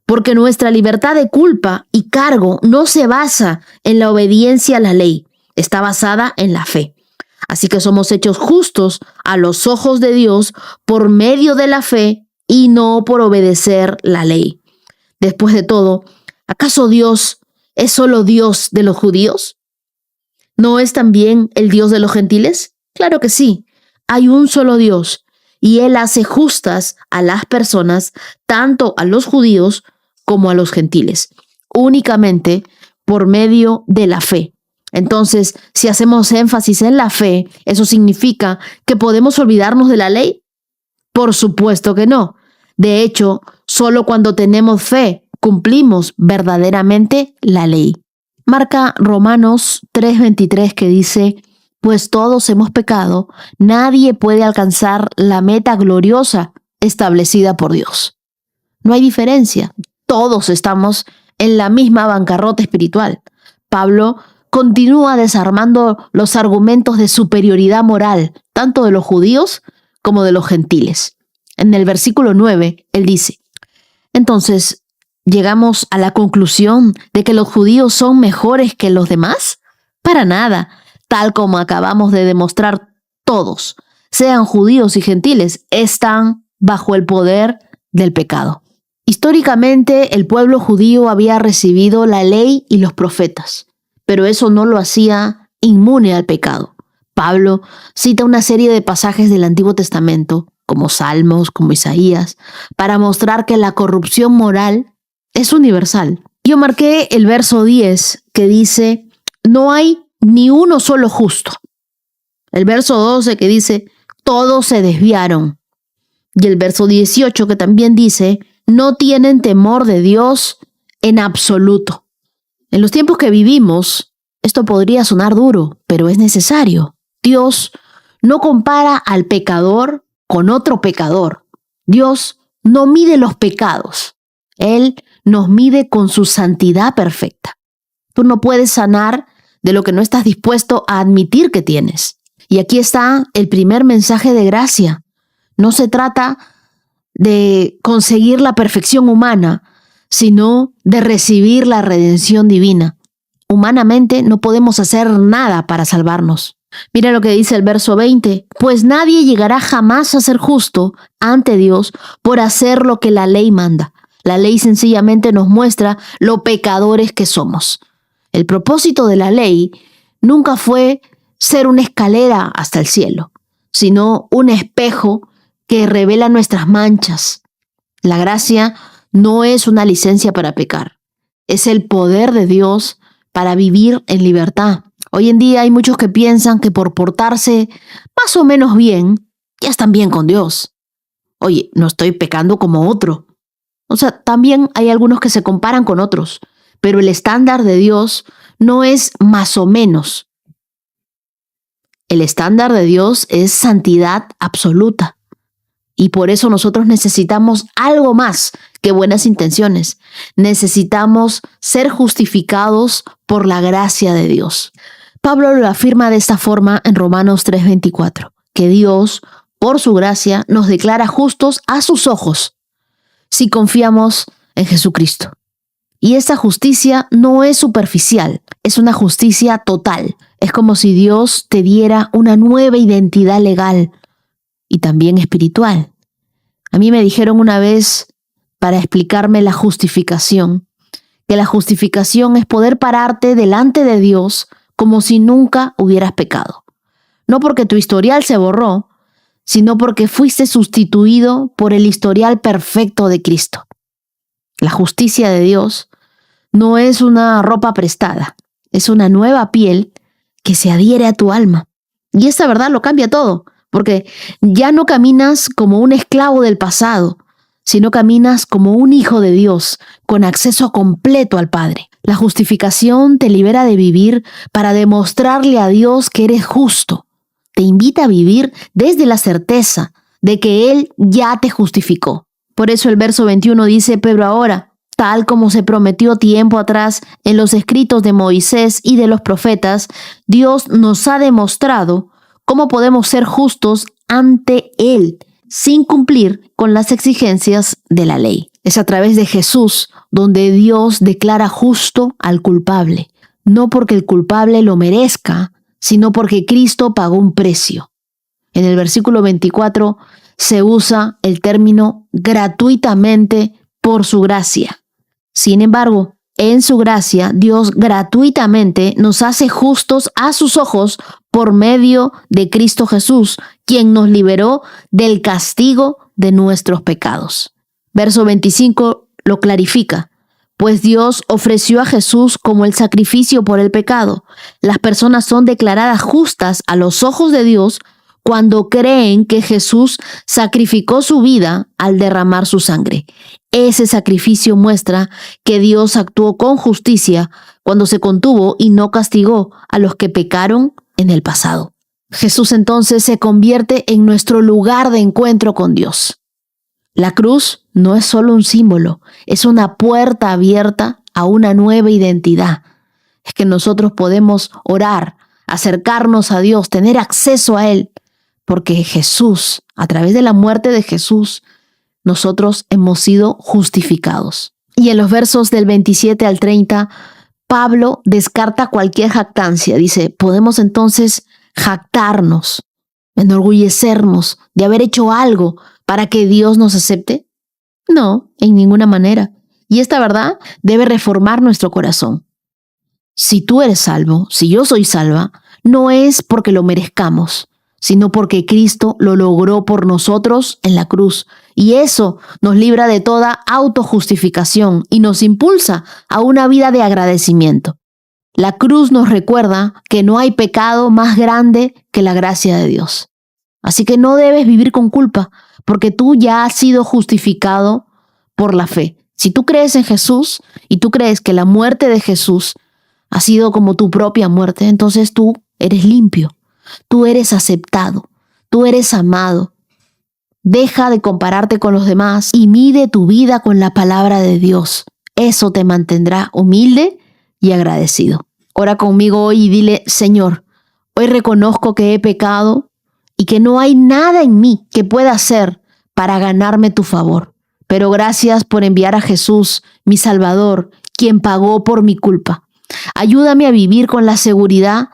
porque nuestra libertad de culpa y cargo no se basa en la obediencia a la ley, está basada en la fe. Así que somos hechos justos a los ojos de Dios por medio de la fe y no por obedecer la ley. Después de todo, ¿acaso Dios es solo Dios de los judíos? ¿No es también el Dios de los gentiles? Claro que sí, hay un solo Dios y Él hace justas a las personas, tanto a los judíos como a los gentiles, únicamente por medio de la fe. Entonces, si hacemos énfasis en la fe, ¿eso significa que podemos olvidarnos de la ley? Por supuesto que no. De hecho, solo cuando tenemos fe cumplimos verdaderamente la ley. Marca Romanos 3:23 que dice: pues todos hemos pecado, nadie puede alcanzar la meta gloriosa establecida por Dios. No hay diferencia, todos estamos en la misma bancarrota espiritual. Pablo continúa desarmando los argumentos de superioridad moral, tanto de los judíos como de los gentiles. En el versículo 9, él dice: entonces, ¿llegamos a la conclusión de que los judíos son mejores que los demás? Para nada, tal como acabamos de demostrar, todos, sean judíos y gentiles, están bajo el poder del pecado. Históricamente, el pueblo judío había recibido la ley y los profetas, pero eso no lo hacía inmune al pecado. Pablo cita una serie de pasajes del Antiguo Testamento, como Salmos, como Isaías, para mostrar que la corrupción moral es universal. Yo marqué el verso 10 que dice: no hay ni uno solo justo. El verso 12 que dice, todos se desviaron. Y el verso 18 que también dice, no tienen temor de Dios en absoluto. En los tiempos que vivimos, esto podría sonar duro, pero es necesario. Dios no compara al pecador con otro pecador. Dios no mide los pecados. Él nos mide con su santidad perfecta. Tú no puedes sanar de lo que no estás dispuesto a admitir que tienes. Y aquí está el primer mensaje de gracia. No se trata de conseguir la perfección humana, sino de recibir la redención divina. Humanamente no podemos hacer nada para salvarnos. Mira lo que dice el verso 20. Pues nadie llegará jamás a ser justo ante Dios por hacer lo que la ley manda. La ley sencillamente nos muestra lo pecadores que somos. El propósito de la ley nunca fue ser una escalera hasta el cielo, sino un espejo que revela nuestras manchas. La gracia no es una licencia para pecar, es el poder de Dios para vivir en libertad. Hoy en día hay muchos que piensan que por portarse más o menos bien, ya están bien con Dios. Oye, no estoy pecando como otro. También hay algunos que se comparan con otros, pero el estándar de Dios no es más o menos. El estándar de Dios es santidad absoluta. Y por eso nosotros necesitamos algo más que buenas intenciones. Necesitamos ser justificados por la gracia de Dios. Pablo lo afirma de esta forma en Romanos 3:24, que Dios, por su gracia, nos declara justos a sus ojos si confiamos en Jesucristo. Y esta justicia no es superficial, es una justicia total. Es como si Dios te diera una nueva identidad legal y también espiritual. A mí me dijeron una vez, para explicarme la justificación, que la justificación es poder pararte delante de Dios como si nunca hubieras pecado. No porque tu historial se borró, sino porque fuiste sustituido por el historial perfecto de Cristo. La justicia de Dios no es una ropa prestada, es una nueva piel que se adhiere a tu alma. Y esta verdad lo cambia todo, porque ya no caminas como un esclavo del pasado, sino caminas como un hijo de Dios, con acceso completo al Padre. La justificación te libera de vivir para demostrarle a Dios que eres justo. Te invita a vivir desde la certeza de que Él ya te justificó. Por eso el verso 21 dice, pero ahora, tal como se prometió tiempo atrás en los escritos de Moisés y de los profetas, Dios nos ha demostrado cómo podemos ser justos ante Él, sin cumplir con las exigencias de la ley. Es a través de Jesús donde Dios declara justo al culpable, no porque el culpable lo merezca, sino porque Cristo pagó un precio. En el versículo 24 se usa el término gratuitamente por su gracia. Sin embargo, en su gracia, Dios gratuitamente nos hace justos a sus ojos por medio de Cristo Jesús, quien nos liberó del castigo de nuestros pecados. Verso 25 lo clarifica. Pues Dios ofreció a Jesús como el sacrificio por el pecado. Las personas son declaradas justas a los ojos de Dios cuando creen que Jesús sacrificó su vida al derramar su sangre. Ese sacrificio muestra que Dios actuó con justicia cuando se contuvo y no castigó a los que pecaron en el pasado. Jesús entonces se convierte en nuestro lugar de encuentro con Dios. La cruz no es solo un símbolo, es una puerta abierta a una nueva identidad. Es que nosotros podemos orar, acercarnos a Dios, tener acceso a Él, porque Jesús, a través de la muerte de Jesús, nosotros hemos sido justificados. Y en los versos del 27 al 30, Pablo descarta cualquier jactancia. Dice, ¿podemos entonces jactarnos, enorgullecernos de haber hecho algo para que Dios nos acepte? No, en ninguna manera. Y esta verdad debe reformar nuestro corazón. Si tú eres salvo, si yo soy salva, no es porque lo merezcamos, sino porque Cristo lo logró por nosotros en la cruz. Y eso nos libra de toda autojustificación y nos impulsa a una vida de agradecimiento. La cruz nos recuerda que no hay pecado más grande que la gracia de Dios. Así que no debes vivir con culpa, porque tú ya has sido justificado por la fe. Si tú crees en Jesús y tú crees que la muerte de Jesús ha sido como tu propia muerte, entonces tú eres limpio, tú eres aceptado, tú eres amado. Deja de compararte con los demás y mide tu vida con la palabra de Dios. Eso te mantendrá humilde y agradecido. Ora conmigo hoy y dile: Señor, hoy reconozco que he pecado y que no hay nada en mí que pueda hacer para ganarme tu favor. Pero gracias por enviar a Jesús, mi Salvador, quien pagó por mi culpa. Ayúdame a vivir con la seguridad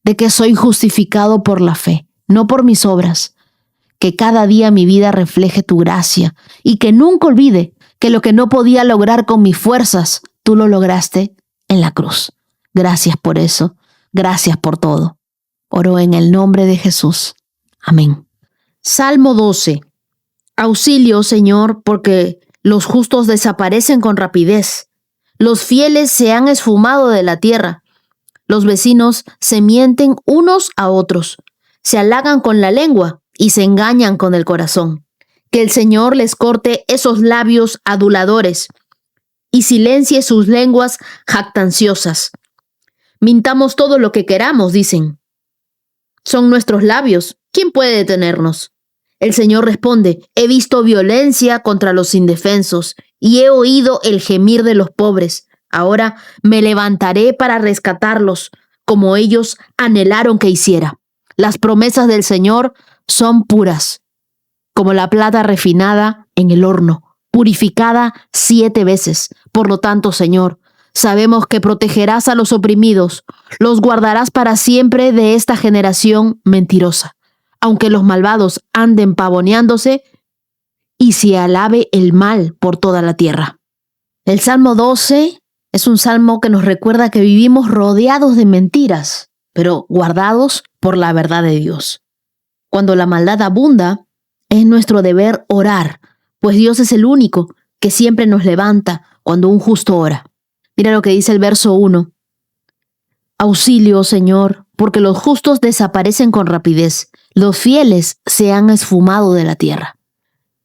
de que soy justificado por la fe, no por mis obras. Que cada día mi vida refleje tu gracia y que nunca olvide que lo que no podía lograr con mis fuerzas, tú lo lograste en la cruz. Gracias por eso. Gracias por todo. Oro en el nombre de Jesús. Amén. Salmo 12. Auxilio, Señor, porque los justos desaparecen con rapidez. Los fieles se han esfumado de la tierra. Los vecinos se mienten unos a otros. Se halagan con la lengua y se engañan con el corazón. Que el Señor les corte esos labios aduladores y silencie sus lenguas jactanciosas. Mintamos todo lo que queramos, dicen. Son nuestros labios. ¿Quién puede detenernos? El Señor responde: he visto violencia contra los indefensos y he oído el gemir de los pobres. Ahora me levantaré para rescatarlos, como ellos anhelaron que hiciera. Las promesas del Señor son puras, como la plata refinada en el horno, purificada 7 veces. Por lo tanto, Señor, sabemos que protegerás a los oprimidos, los guardarás para siempre de esta generación mentirosa. Aunque los malvados anden pavoneándose y se alabe el mal por toda la tierra. El Salmo 12 es un salmo que nos recuerda que vivimos rodeados de mentiras, pero guardados por la verdad de Dios. Cuando la maldad abunda, es nuestro deber orar, pues Dios es el único que siempre nos levanta cuando un justo ora. Mira lo que dice el verso 1. Auxilio, Señor, porque los justos desaparecen con rapidez. Los fieles se han esfumado de la tierra.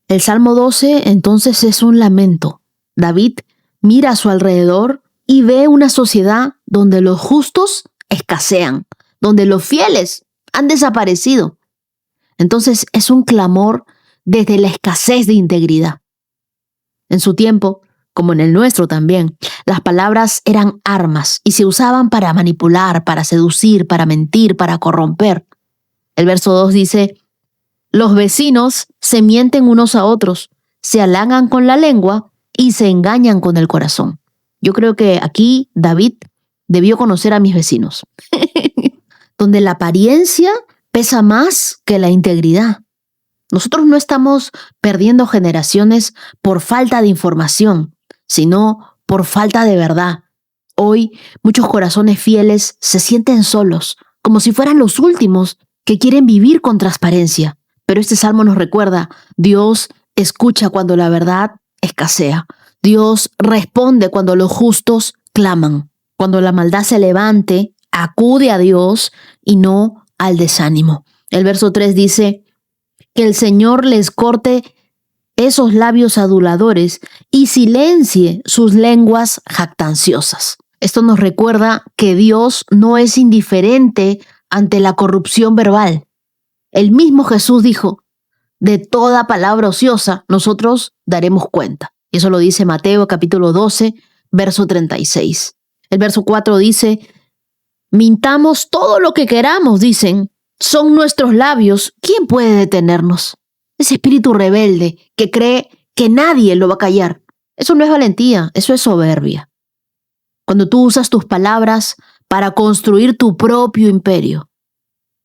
El Salmo 12 entonces es un lamento. David mira a su alrededor y ve una sociedad donde los justos escasean, donde los fieles han desaparecido. Entonces es un clamor desde la escasez de integridad. En su tiempo, como en el nuestro también, las palabras eran armas y se usaban para manipular, para seducir, para mentir, para corromper. El verso 2 dice: los vecinos se mienten unos a otros, se halagan con la lengua y se engañan con el corazón. Yo creo que aquí David debió conocer a mis vecinos, donde la apariencia pesa más que la integridad. Nosotros no estamos perdiendo generaciones por falta de información, sino por falta de verdad. Hoy muchos corazones fieles se sienten solos, como si fueran los últimos que quieren vivir con transparencia. Pero este salmo nos recuerda: Dios escucha cuando la verdad escasea. Dios responde cuando los justos claman. Cuando la maldad se levante, acude a Dios y no al desánimo. El verso 3 dice: que el Señor les corte esos labios aduladores y silencie sus lenguas jactanciosas. Esto nos recuerda que Dios no es indiferente ante la corrupción verbal. El mismo Jesús dijo: de toda palabra ociosa nosotros daremos cuenta. Y eso lo dice Mateo capítulo 12, verso 36. El verso 4 dice: mintamos todo lo que queramos, dicen. Son nuestros labios. ¿Quién puede detenernos? Ese espíritu rebelde que cree que nadie lo va a callar. Eso no es valentía, eso es soberbia. Cuando tú usas tus palabras para construir tu propio imperio,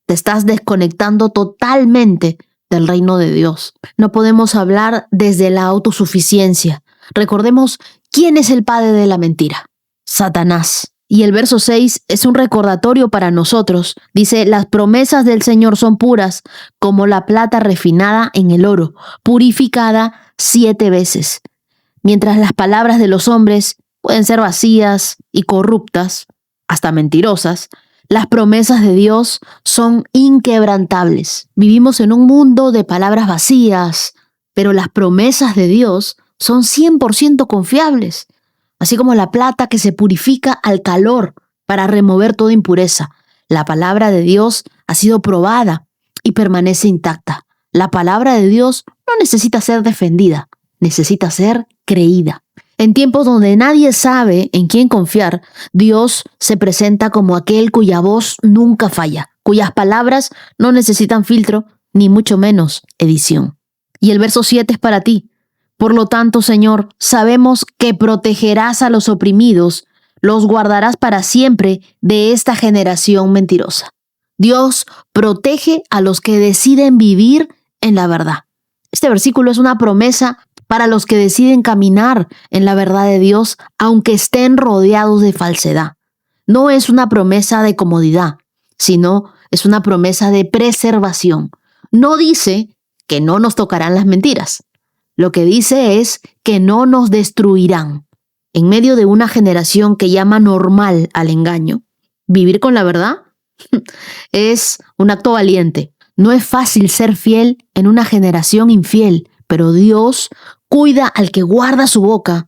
te estás desconectando totalmente del reino de Dios. No podemos hablar desde la autosuficiencia. Recordemos quién es el padre de la mentira: Satanás. Y el verso 6 es un recordatorio para nosotros. Dice: las promesas del Señor son puras, como la plata refinada en el oro, purificada 7 veces. Mientras las palabras de los hombres pueden ser vacías y corruptas, hasta mentirosas, las promesas de Dios son inquebrantables. Vivimos en un mundo de palabras vacías, pero las promesas de Dios son 100% confiables, así como la plata que se purifica al calor para remover toda impureza. La palabra de Dios ha sido probada y permanece intacta. La palabra de Dios no necesita ser defendida, necesita ser creída. En tiempos donde nadie sabe en quién confiar, Dios se presenta como aquel cuya voz nunca falla, cuyas palabras no necesitan filtro, ni mucho menos edición. Y el verso 7 es para ti. Por lo tanto, Señor, sabemos que protegerás a los oprimidos, los guardarás para siempre de esta generación mentirosa. Dios protege a los que deciden vivir en la verdad. Este versículo es una promesa para los que deciden caminar en la verdad de Dios, aunque estén rodeados de falsedad. No es una promesa de comodidad, sino es una promesa de preservación. No dice que no nos tocarán las mentiras. Lo que dice es que no nos destruirán. En medio de una generación que llama normal al engaño, vivir con la verdad es un acto valiente. No es fácil ser fiel en una generación infiel, pero Dios cuida al que guarda su boca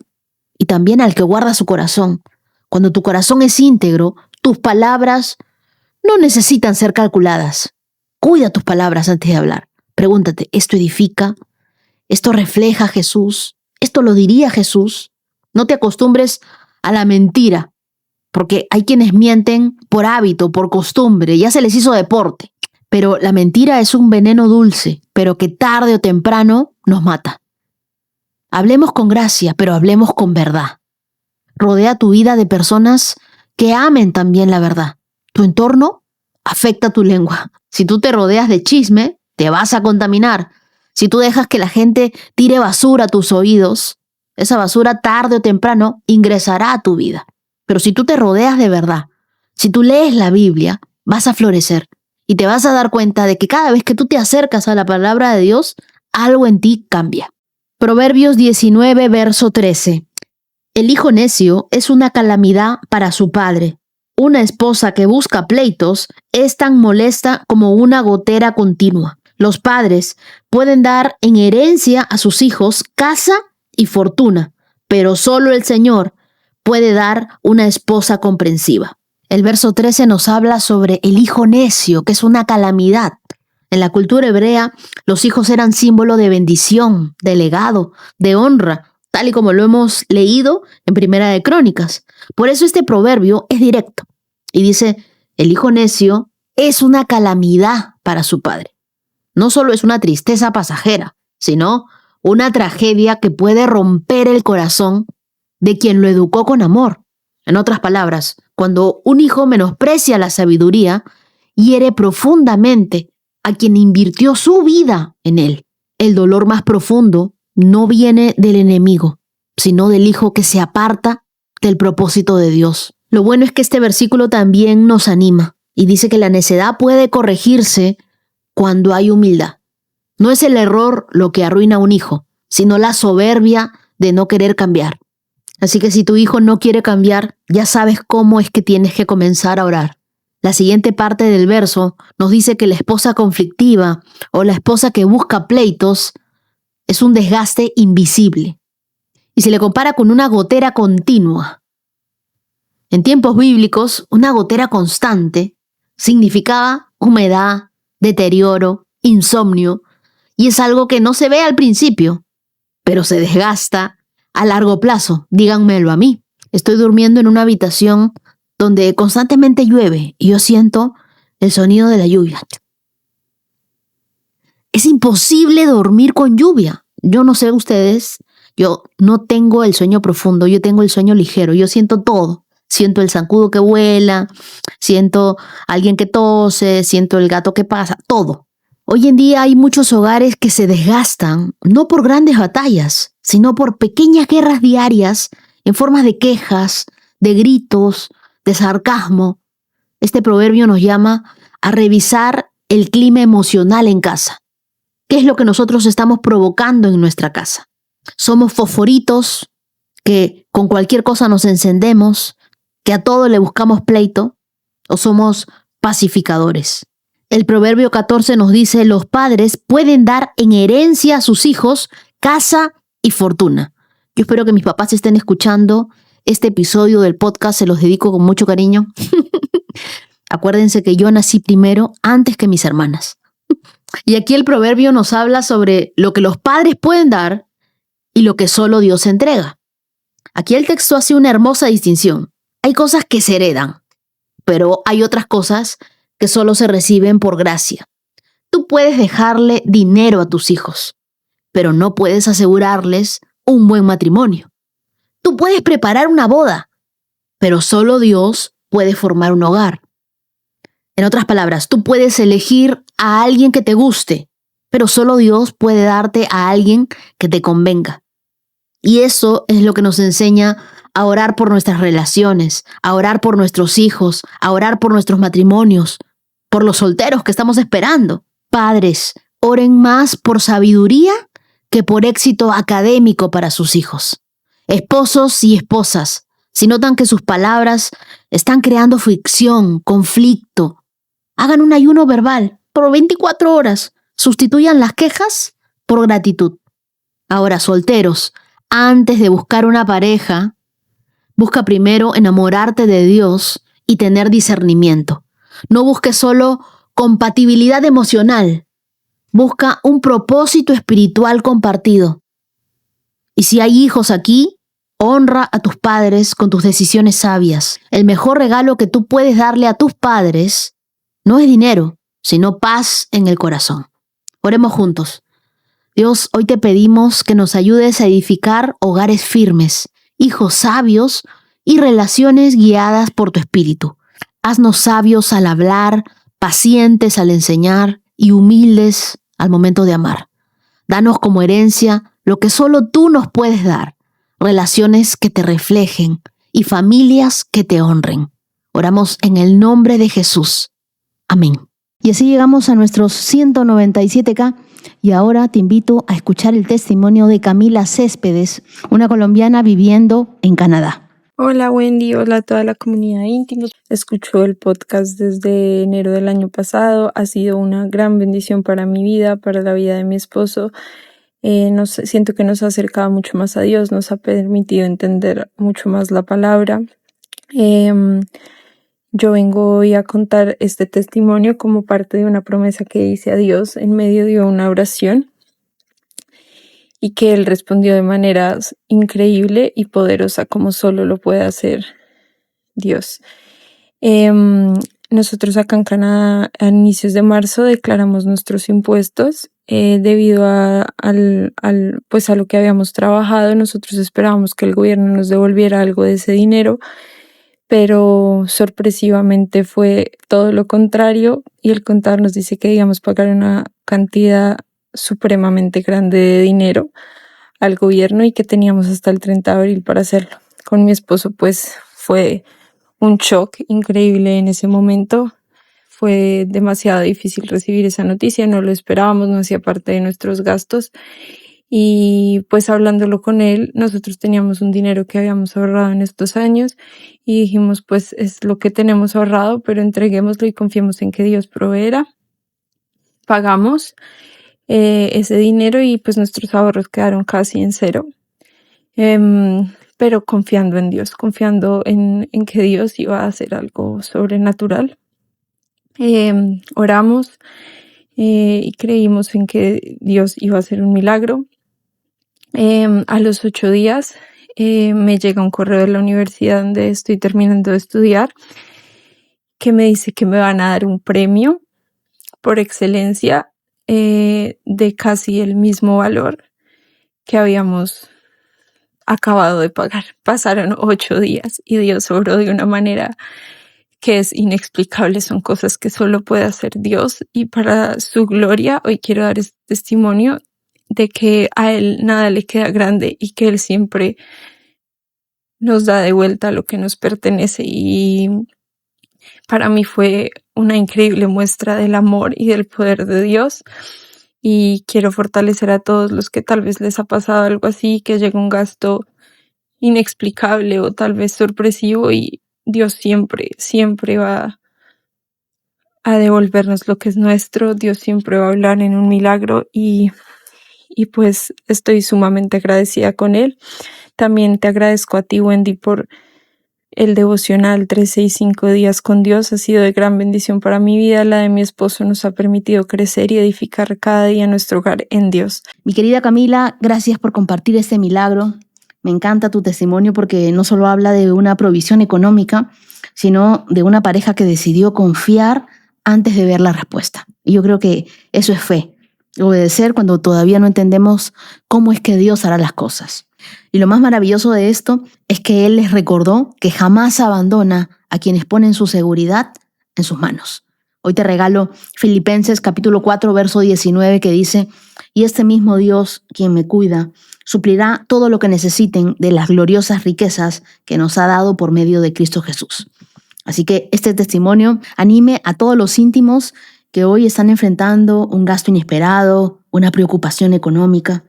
y también al que guarda su corazón. Cuando tu corazón es íntegro, tus palabras no necesitan ser calculadas. Cuida tus palabras antes de hablar. Pregúntate, ¿esto edifica? ¿Esto refleja a Jesús? ¿Esto lo diría Jesús? No te acostumbres a la mentira, porque hay quienes mienten por hábito, por costumbre, ya se les hizo deporte. Pero la mentira es un veneno dulce, pero que tarde o temprano nos mata. Hablemos con gracia, pero hablemos con verdad. Rodea tu vida de personas que amen también la verdad. Tu entorno afecta tu lengua. Si tú te rodeas de chisme, te vas a contaminar. Si tú dejas que la gente tire basura a tus oídos, esa basura tarde o temprano ingresará a tu vida. Pero si tú te rodeas de verdad, si tú lees la Biblia, vas a florecer y te vas a dar cuenta de que cada vez que tú te acercas a la palabra de Dios, algo en ti cambia. Proverbios 19, verso 13. El hijo necio es una calamidad para su padre. Una esposa que busca pleitos es tan molesta como una gotera continua. Los padres pueden dar en herencia a sus hijos casa y fortuna, pero solo el Señor puede dar una esposa comprensiva. El verso 13 nos habla sobre el hijo necio, que es una calamidad. En la cultura hebrea, los hijos eran símbolo de bendición, de legado, de honra, tal y como lo hemos leído en Primera de Crónicas. Por eso este proverbio es directo y dice, el hijo necio es una calamidad para su padre. No solo es una tristeza pasajera, sino una tragedia que puede romper el corazón de quien lo educó con amor. En otras palabras, cuando un hijo menosprecia la sabiduría, hiere profundamente a quien invirtió su vida en él. El dolor más profundo no viene del enemigo, sino del hijo que se aparta del propósito de Dios. Lo bueno es que este versículo también nos anima y dice que la necedad puede corregirse cuando hay humildad. No es el error lo que arruina a un hijo, sino la soberbia de no querer cambiar. Así que si tu hijo no quiere cambiar, ya sabes cómo es que tienes que comenzar a orar. La siguiente parte del verso nos dice que la esposa conflictiva o la esposa que busca pleitos es un desgaste invisible. Y se le compara con una gotera continua. En tiempos bíblicos, una gotera constante significaba humedad, deterioro, insomnio, y es algo que no se ve al principio, pero se desgasta a largo plazo. Díganmelo a mí. Estoy durmiendo en una habitación donde constantemente llueve y yo siento el sonido de la lluvia. Es imposible dormir con lluvia. Yo no sé ustedes, yo no tengo el sueño profundo, yo tengo el sueño ligero, yo siento todo. Siento el zancudo que vuela, siento a alguien que tose, siento el gato que pasa, todo. Hoy en día hay muchos hogares que se desgastan, no por grandes batallas, sino por pequeñas guerras diarias en formas de quejas, de gritos, de sarcasmo. Este proverbio nos llama a revisar el clima emocional en casa. ¿Qué es lo que nosotros estamos provocando en nuestra casa? Somos fosforitos que con cualquier cosa nos encendemos, que a todo le buscamos pleito o somos pacificadores. El Proverbio 14 nos dice, los padres pueden dar en herencia a sus hijos casa y fortuna. Yo espero que mis papás estén escuchando este episodio del podcast, se los dedico con mucho cariño. Acuérdense que yo nací primero antes que mis hermanas. Y aquí el proverbio nos habla sobre lo que los padres pueden dar y lo que solo Dios entrega. Aquí el texto hace una hermosa distinción. Hay cosas que se heredan, pero hay otras cosas que solo se reciben por gracia. Tú puedes dejarle dinero a tus hijos, pero no puedes asegurarles un buen matrimonio. Tú puedes preparar una boda, pero solo Dios puede formar un hogar. En otras palabras, tú puedes elegir a alguien que te guste, pero solo Dios puede darte a alguien que te convenga. Y eso es lo que nos enseña a orar por nuestras relaciones, a orar por nuestros hijos, a orar por nuestros matrimonios, por los solteros que estamos esperando. Padres, oren más por sabiduría que por éxito académico para sus hijos. Esposos y esposas, si notan que sus palabras están creando fricción, conflicto, hagan un ayuno verbal por 24 horas. Sustituyan las quejas por gratitud. Ahora, solteros, antes de buscar una pareja, busca primero enamorarte de Dios y tener discernimiento. No busques solo compatibilidad emocional. Busca un propósito espiritual compartido. Y si hay hijos aquí, honra a tus padres con tus decisiones sabias. El mejor regalo que tú puedes darle a tus padres no es dinero, sino paz en el corazón. Oremos juntos. Dios, hoy te pedimos que nos ayudes a edificar hogares firmes, hijos sabios y relaciones guiadas por tu espíritu. Haznos sabios al hablar, pacientes al enseñar y humildes al momento de amar. Danos como herencia lo que solo tú nos puedes dar, relaciones que te reflejen y familias que te honren. Oramos en el nombre de Jesús. Amén. Y así llegamos a nuestros 197K y ahora te invito a escuchar el testimonio de Camila Céspedes, una colombiana viviendo en Canadá. Hola Wendy, hola a toda la comunidad íntima. Escucho el podcast desde enero del año pasado. Ha sido una gran bendición para mi vida, para la vida de mi esposo. Siento que nos ha acercado mucho más a Dios, nos ha permitido entender mucho más la palabra. Yo vengo hoy a contar este testimonio como parte de una promesa que hice a Dios en medio de una oración y que Él respondió de manera increíble y poderosa como solo lo puede hacer Dios. Nosotros acá en Canadá a inicios de marzo declaramos nuestros impuestos debido a lo que habíamos trabajado. Nosotros esperábamos que el gobierno nos devolviera algo de ese dinero, pero sorpresivamente fue todo lo contrario y el contador nos dice que debíamos pagar una cantidad supremamente grande de dinero al gobierno y que teníamos hasta el 30 de abril para hacerlo. Con mi esposo pues fue un shock increíble en ese momento. Fue demasiado difícil recibir esa noticia, no lo esperábamos, no hacía parte de nuestros gastos. Y pues hablándolo con él, nosotros teníamos un dinero que habíamos ahorrado en estos años y dijimos pues es lo que tenemos ahorrado, pero entreguémoslo y confiemos en que Dios proveerá. Pagamos ese dinero y pues nuestros ahorros quedaron casi en cero, pero confiando en Dios, confiando en que Dios iba a hacer algo sobrenatural. Oramos y creímos en que Dios iba a hacer un milagro. A los 8 días me llega un correo de la universidad donde estoy terminando de estudiar que me dice que me van a dar un premio por excelencia de casi el mismo valor que habíamos acabado de pagar. Pasaron 8 días y Dios obró de una manera que es inexplicable. Son cosas que solo puede hacer Dios y para su gloria hoy quiero dar este testimonio de que a Él nada le queda grande y que Él siempre nos da de vuelta lo que nos pertenece. Y para mí fue una increíble muestra del amor y del poder de Dios. Y quiero fortalecer a todos los que tal vez les ha pasado algo así, que llega un gasto inexplicable o tal vez sorpresivo y Dios siempre va a devolvernos lo que es nuestro. Dios siempre va a hablar en un milagro y pues estoy sumamente agradecida con Él. También te agradezco a ti, Wendy, por el devocional 365 días con Dios. Ha sido de gran bendición para mi vida. La de mi esposo nos ha permitido crecer y edificar cada día nuestro hogar en Dios. Mi querida Camila, gracias por compartir este milagro. Me encanta tu testimonio porque no solo habla de una provisión económica, sino de una pareja que decidió confiar antes de ver la respuesta. Y yo creo que eso es fe, obedecer cuando todavía no entendemos cómo es que Dios hará las cosas. Y lo más maravilloso de esto es que Él les recordó que jamás abandona a quienes ponen su seguridad en sus manos. Hoy te regalo Filipenses capítulo 4, verso 19, que dice: y este mismo Dios, quien me cuida, suplirá todo lo que necesiten de las gloriosas riquezas que nos ha dado por medio de Cristo Jesús. Así que este testimonio anime a todos los íntimos que hoy están enfrentando un gasto inesperado, una preocupación económica.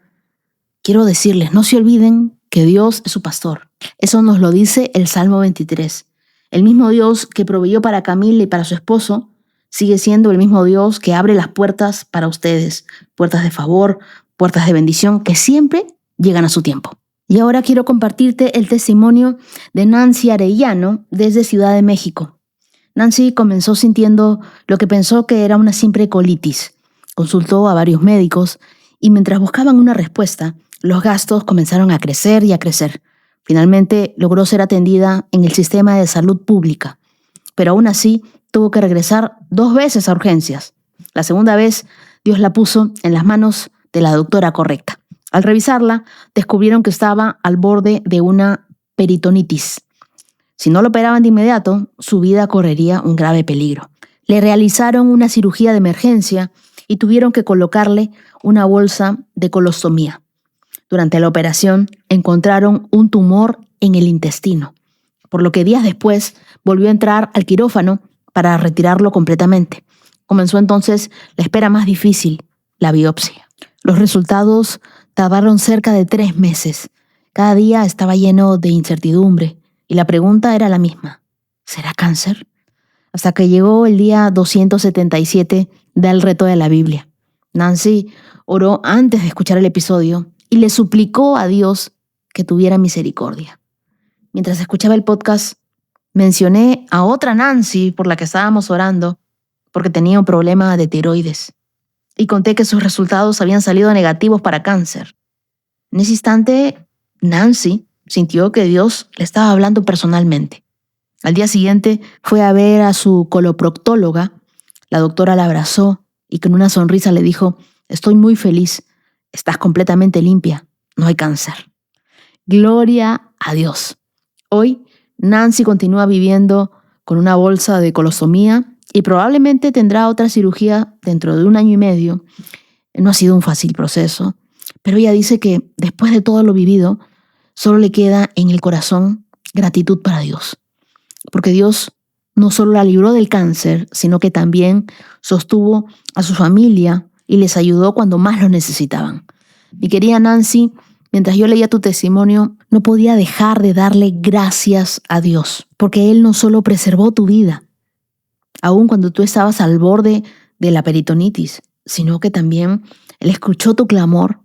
Quiero decirles, no se olviden que Dios es su pastor. Eso nos lo dice el Salmo 23. El mismo Dios que proveyó para Camila y para su esposo sigue siendo el mismo Dios que abre las puertas para ustedes, puertas de favor, puertas de bendición que siempre llegan a su tiempo. Y ahora quiero compartirte el testimonio de Nancy Arellano desde Ciudad de México. Nancy comenzó sintiendo lo que pensó que era una simple colitis. Consultó a varios médicos y mientras buscaban una respuesta, los gastos comenzaron a crecer y a crecer. Finalmente logró ser atendida en el sistema de salud pública, pero aún así tuvo que regresar 2 veces a urgencias. La segunda vez, Dios la puso en las manos de la doctora correcta. Al revisarla, descubrieron que estaba al borde de una peritonitis. Si no lo operaban de inmediato, su vida correría un grave peligro. Le realizaron una cirugía de emergencia y tuvieron que colocarle una bolsa de colostomía. Durante la operación, encontraron un tumor en el intestino, por lo que días después volvió a entrar al quirófano para retirarlo completamente. Comenzó entonces la espera más difícil, la biopsia. Los resultados tardaron cerca de 3 meses. Cada día estaba lleno de incertidumbre y la pregunta era la misma: ¿será cáncer? Hasta que llegó el día 277 del reto de la Biblia. Nancy oró antes de escuchar el episodio y le suplicó a Dios que tuviera misericordia. Mientras escuchaba el podcast, mencioné a otra Nancy por la que estábamos orando porque tenía un problema de tiroides y conté que sus resultados habían salido negativos para cáncer. En ese instante, Nancy sintió que Dios le estaba hablando personalmente. Al día siguiente fue a ver a su coloproctóloga. La doctora la abrazó y con una sonrisa le dijo: estoy muy feliz, estás completamente limpia, no hay cáncer. Gloria a Dios. Hoy, Nancy continúa viviendo con una bolsa de colostomía y probablemente tendrá otra cirugía dentro de 1 año y medio. No ha sido un fácil proceso, pero ella dice que después de todo lo vivido, solo le queda en el corazón gratitud para Dios. Porque Dios no solo la libró del cáncer, sino que también sostuvo a su familia y les ayudó cuando más lo necesitaban. Mi querida Nancy, mientras yo leía tu testimonio, no podía dejar de darle gracias a Dios, porque Él no solo preservó tu vida, aun cuando tú estabas al borde de la peritonitis, sino que también Él escuchó tu clamor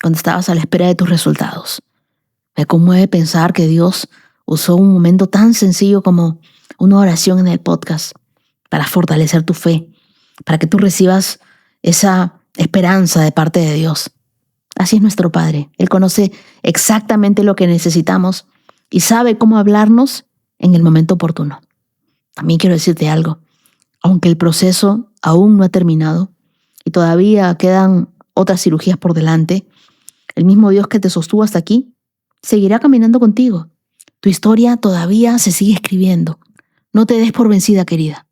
cuando estabas a la espera de tus resultados. Me conmueve pensar que Dios usó un momento tan sencillo como una oración en el podcast para fortalecer tu fe, para que tú recibas esa esperanza de parte de Dios. Así es nuestro Padre. Él conoce exactamente lo que necesitamos y sabe cómo hablarnos en el momento oportuno. También quiero decirte algo. Aunque el proceso aún no ha terminado y todavía quedan otras cirugías por delante, el mismo Dios que te sostuvo hasta aquí seguirá caminando contigo. Tu historia todavía se sigue escribiendo. No te des por vencida, querida.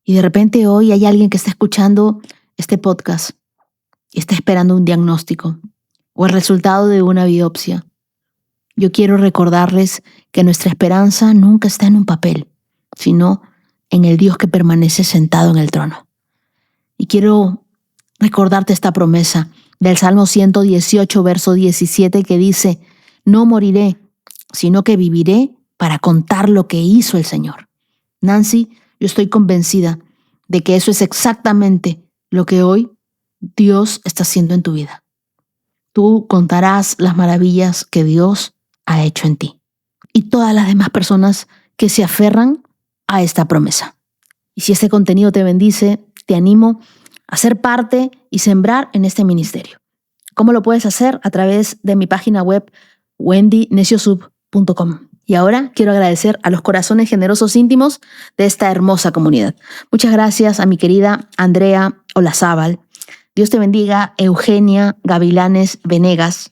Y de repente hoy hay alguien que está escuchando este podcast y está esperando un diagnóstico o el resultado de una biopsia. Yo quiero recordarles que nuestra esperanza nunca está en un papel, sino en el Dios que permanece sentado en el trono. Y quiero recordarte esta promesa del Salmo 118, verso 17, que dice: no moriré, sino que viviré para contar lo que hizo el Señor. Nancy, yo estoy convencida de que eso es exactamente lo que hoy Dios está haciendo en tu vida. Tú contarás las maravillas que Dios ha hecho en ti y todas las demás personas que se aferran a esta promesa. Y si este contenido te bendice, te animo a ser parte y sembrar en este ministerio. ¿Cómo lo puedes hacer? A través de mi página web wendyneciosub.com. Y ahora quiero agradecer a los corazones generosos íntimos de esta hermosa comunidad. Muchas gracias a mi querida Andrea Olazábal. Dios te bendiga, Eugenia Gavilanes Venegas.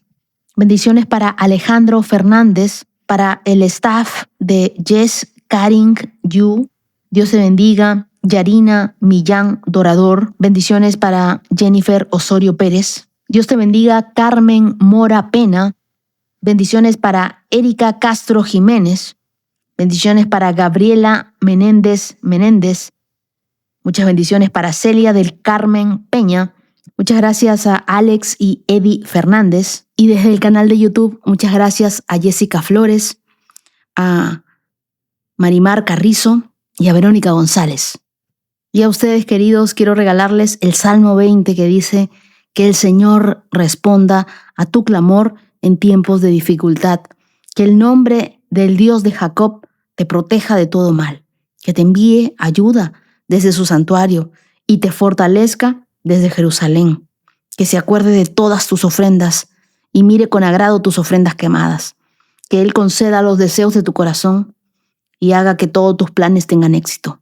Bendiciones para Alejandro Fernández, para el staff de Yes Caring You. Dios te bendiga, Yarina Millán Dorador. Bendiciones para Jennifer Osorio Pérez. Dios te bendiga, Carmen Mora Pena. Bendiciones para Erika Castro Jiménez. Bendiciones para Gabriela Menéndez. Muchas bendiciones para Celia del Carmen Peña. Muchas gracias a Alex y Eddie Fernández. Y desde el canal de YouTube, muchas gracias a Jessica Flores, a Marimar Carrizo y a Verónica González. Y a ustedes, queridos, quiero regalarles el Salmo 20 que dice que el Señor responda a tu clamor en tiempos de dificultad, que el nombre del Dios de Jacob te proteja de todo mal, que te envíe ayuda desde su santuario y te fortalezca desde Jerusalén, que se acuerde de todas tus ofrendas y mire con agrado tus ofrendas quemadas, que Él conceda los deseos de tu corazón y haga que todos tus planes tengan éxito,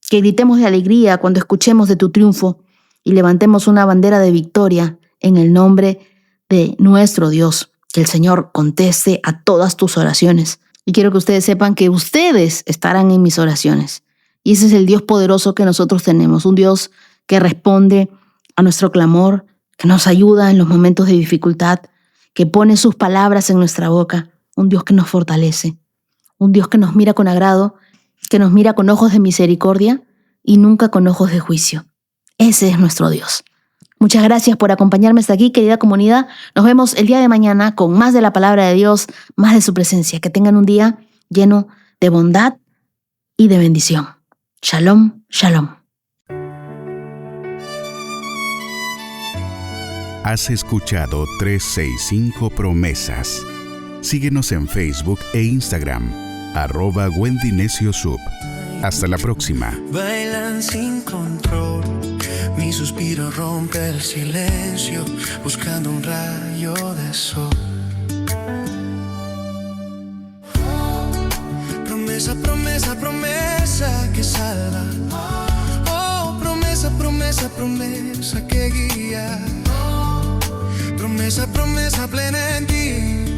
que gritemos de alegría cuando escuchemos de tu triunfo y levantemos una bandera de victoria en el nombre de nuestro Dios, que el Señor conteste a todas tus oraciones. Y quiero que ustedes sepan que ustedes estarán en mis oraciones. Y ese es el Dios poderoso que nosotros tenemos, un Dios que responde a nuestro clamor, que nos ayuda en los momentos de dificultad, que pone sus palabras en nuestra boca, un Dios que nos fortalece, un Dios que nos mira con agrado, que nos mira con ojos de misericordia y nunca con ojos de juicio. Ese es nuestro Dios. Muchas gracias por acompañarme hasta aquí, querida comunidad. Nos vemos el día de mañana con más de la palabra de Dios, más de su presencia. Que tengan un día lleno de bondad y de bendición. Shalom, shalom. Has escuchado 365 Promesas. Síguenos en Facebook e Instagram, @WendyNecioSub. Hasta la próxima. Bailan sin control, mi suspiro rompe el silencio, buscando un rayo de sol. Promesa, promesa, promesa que salva. Oh, promesa, promesa, promesa que guía. Promesa, promesa plena en ti.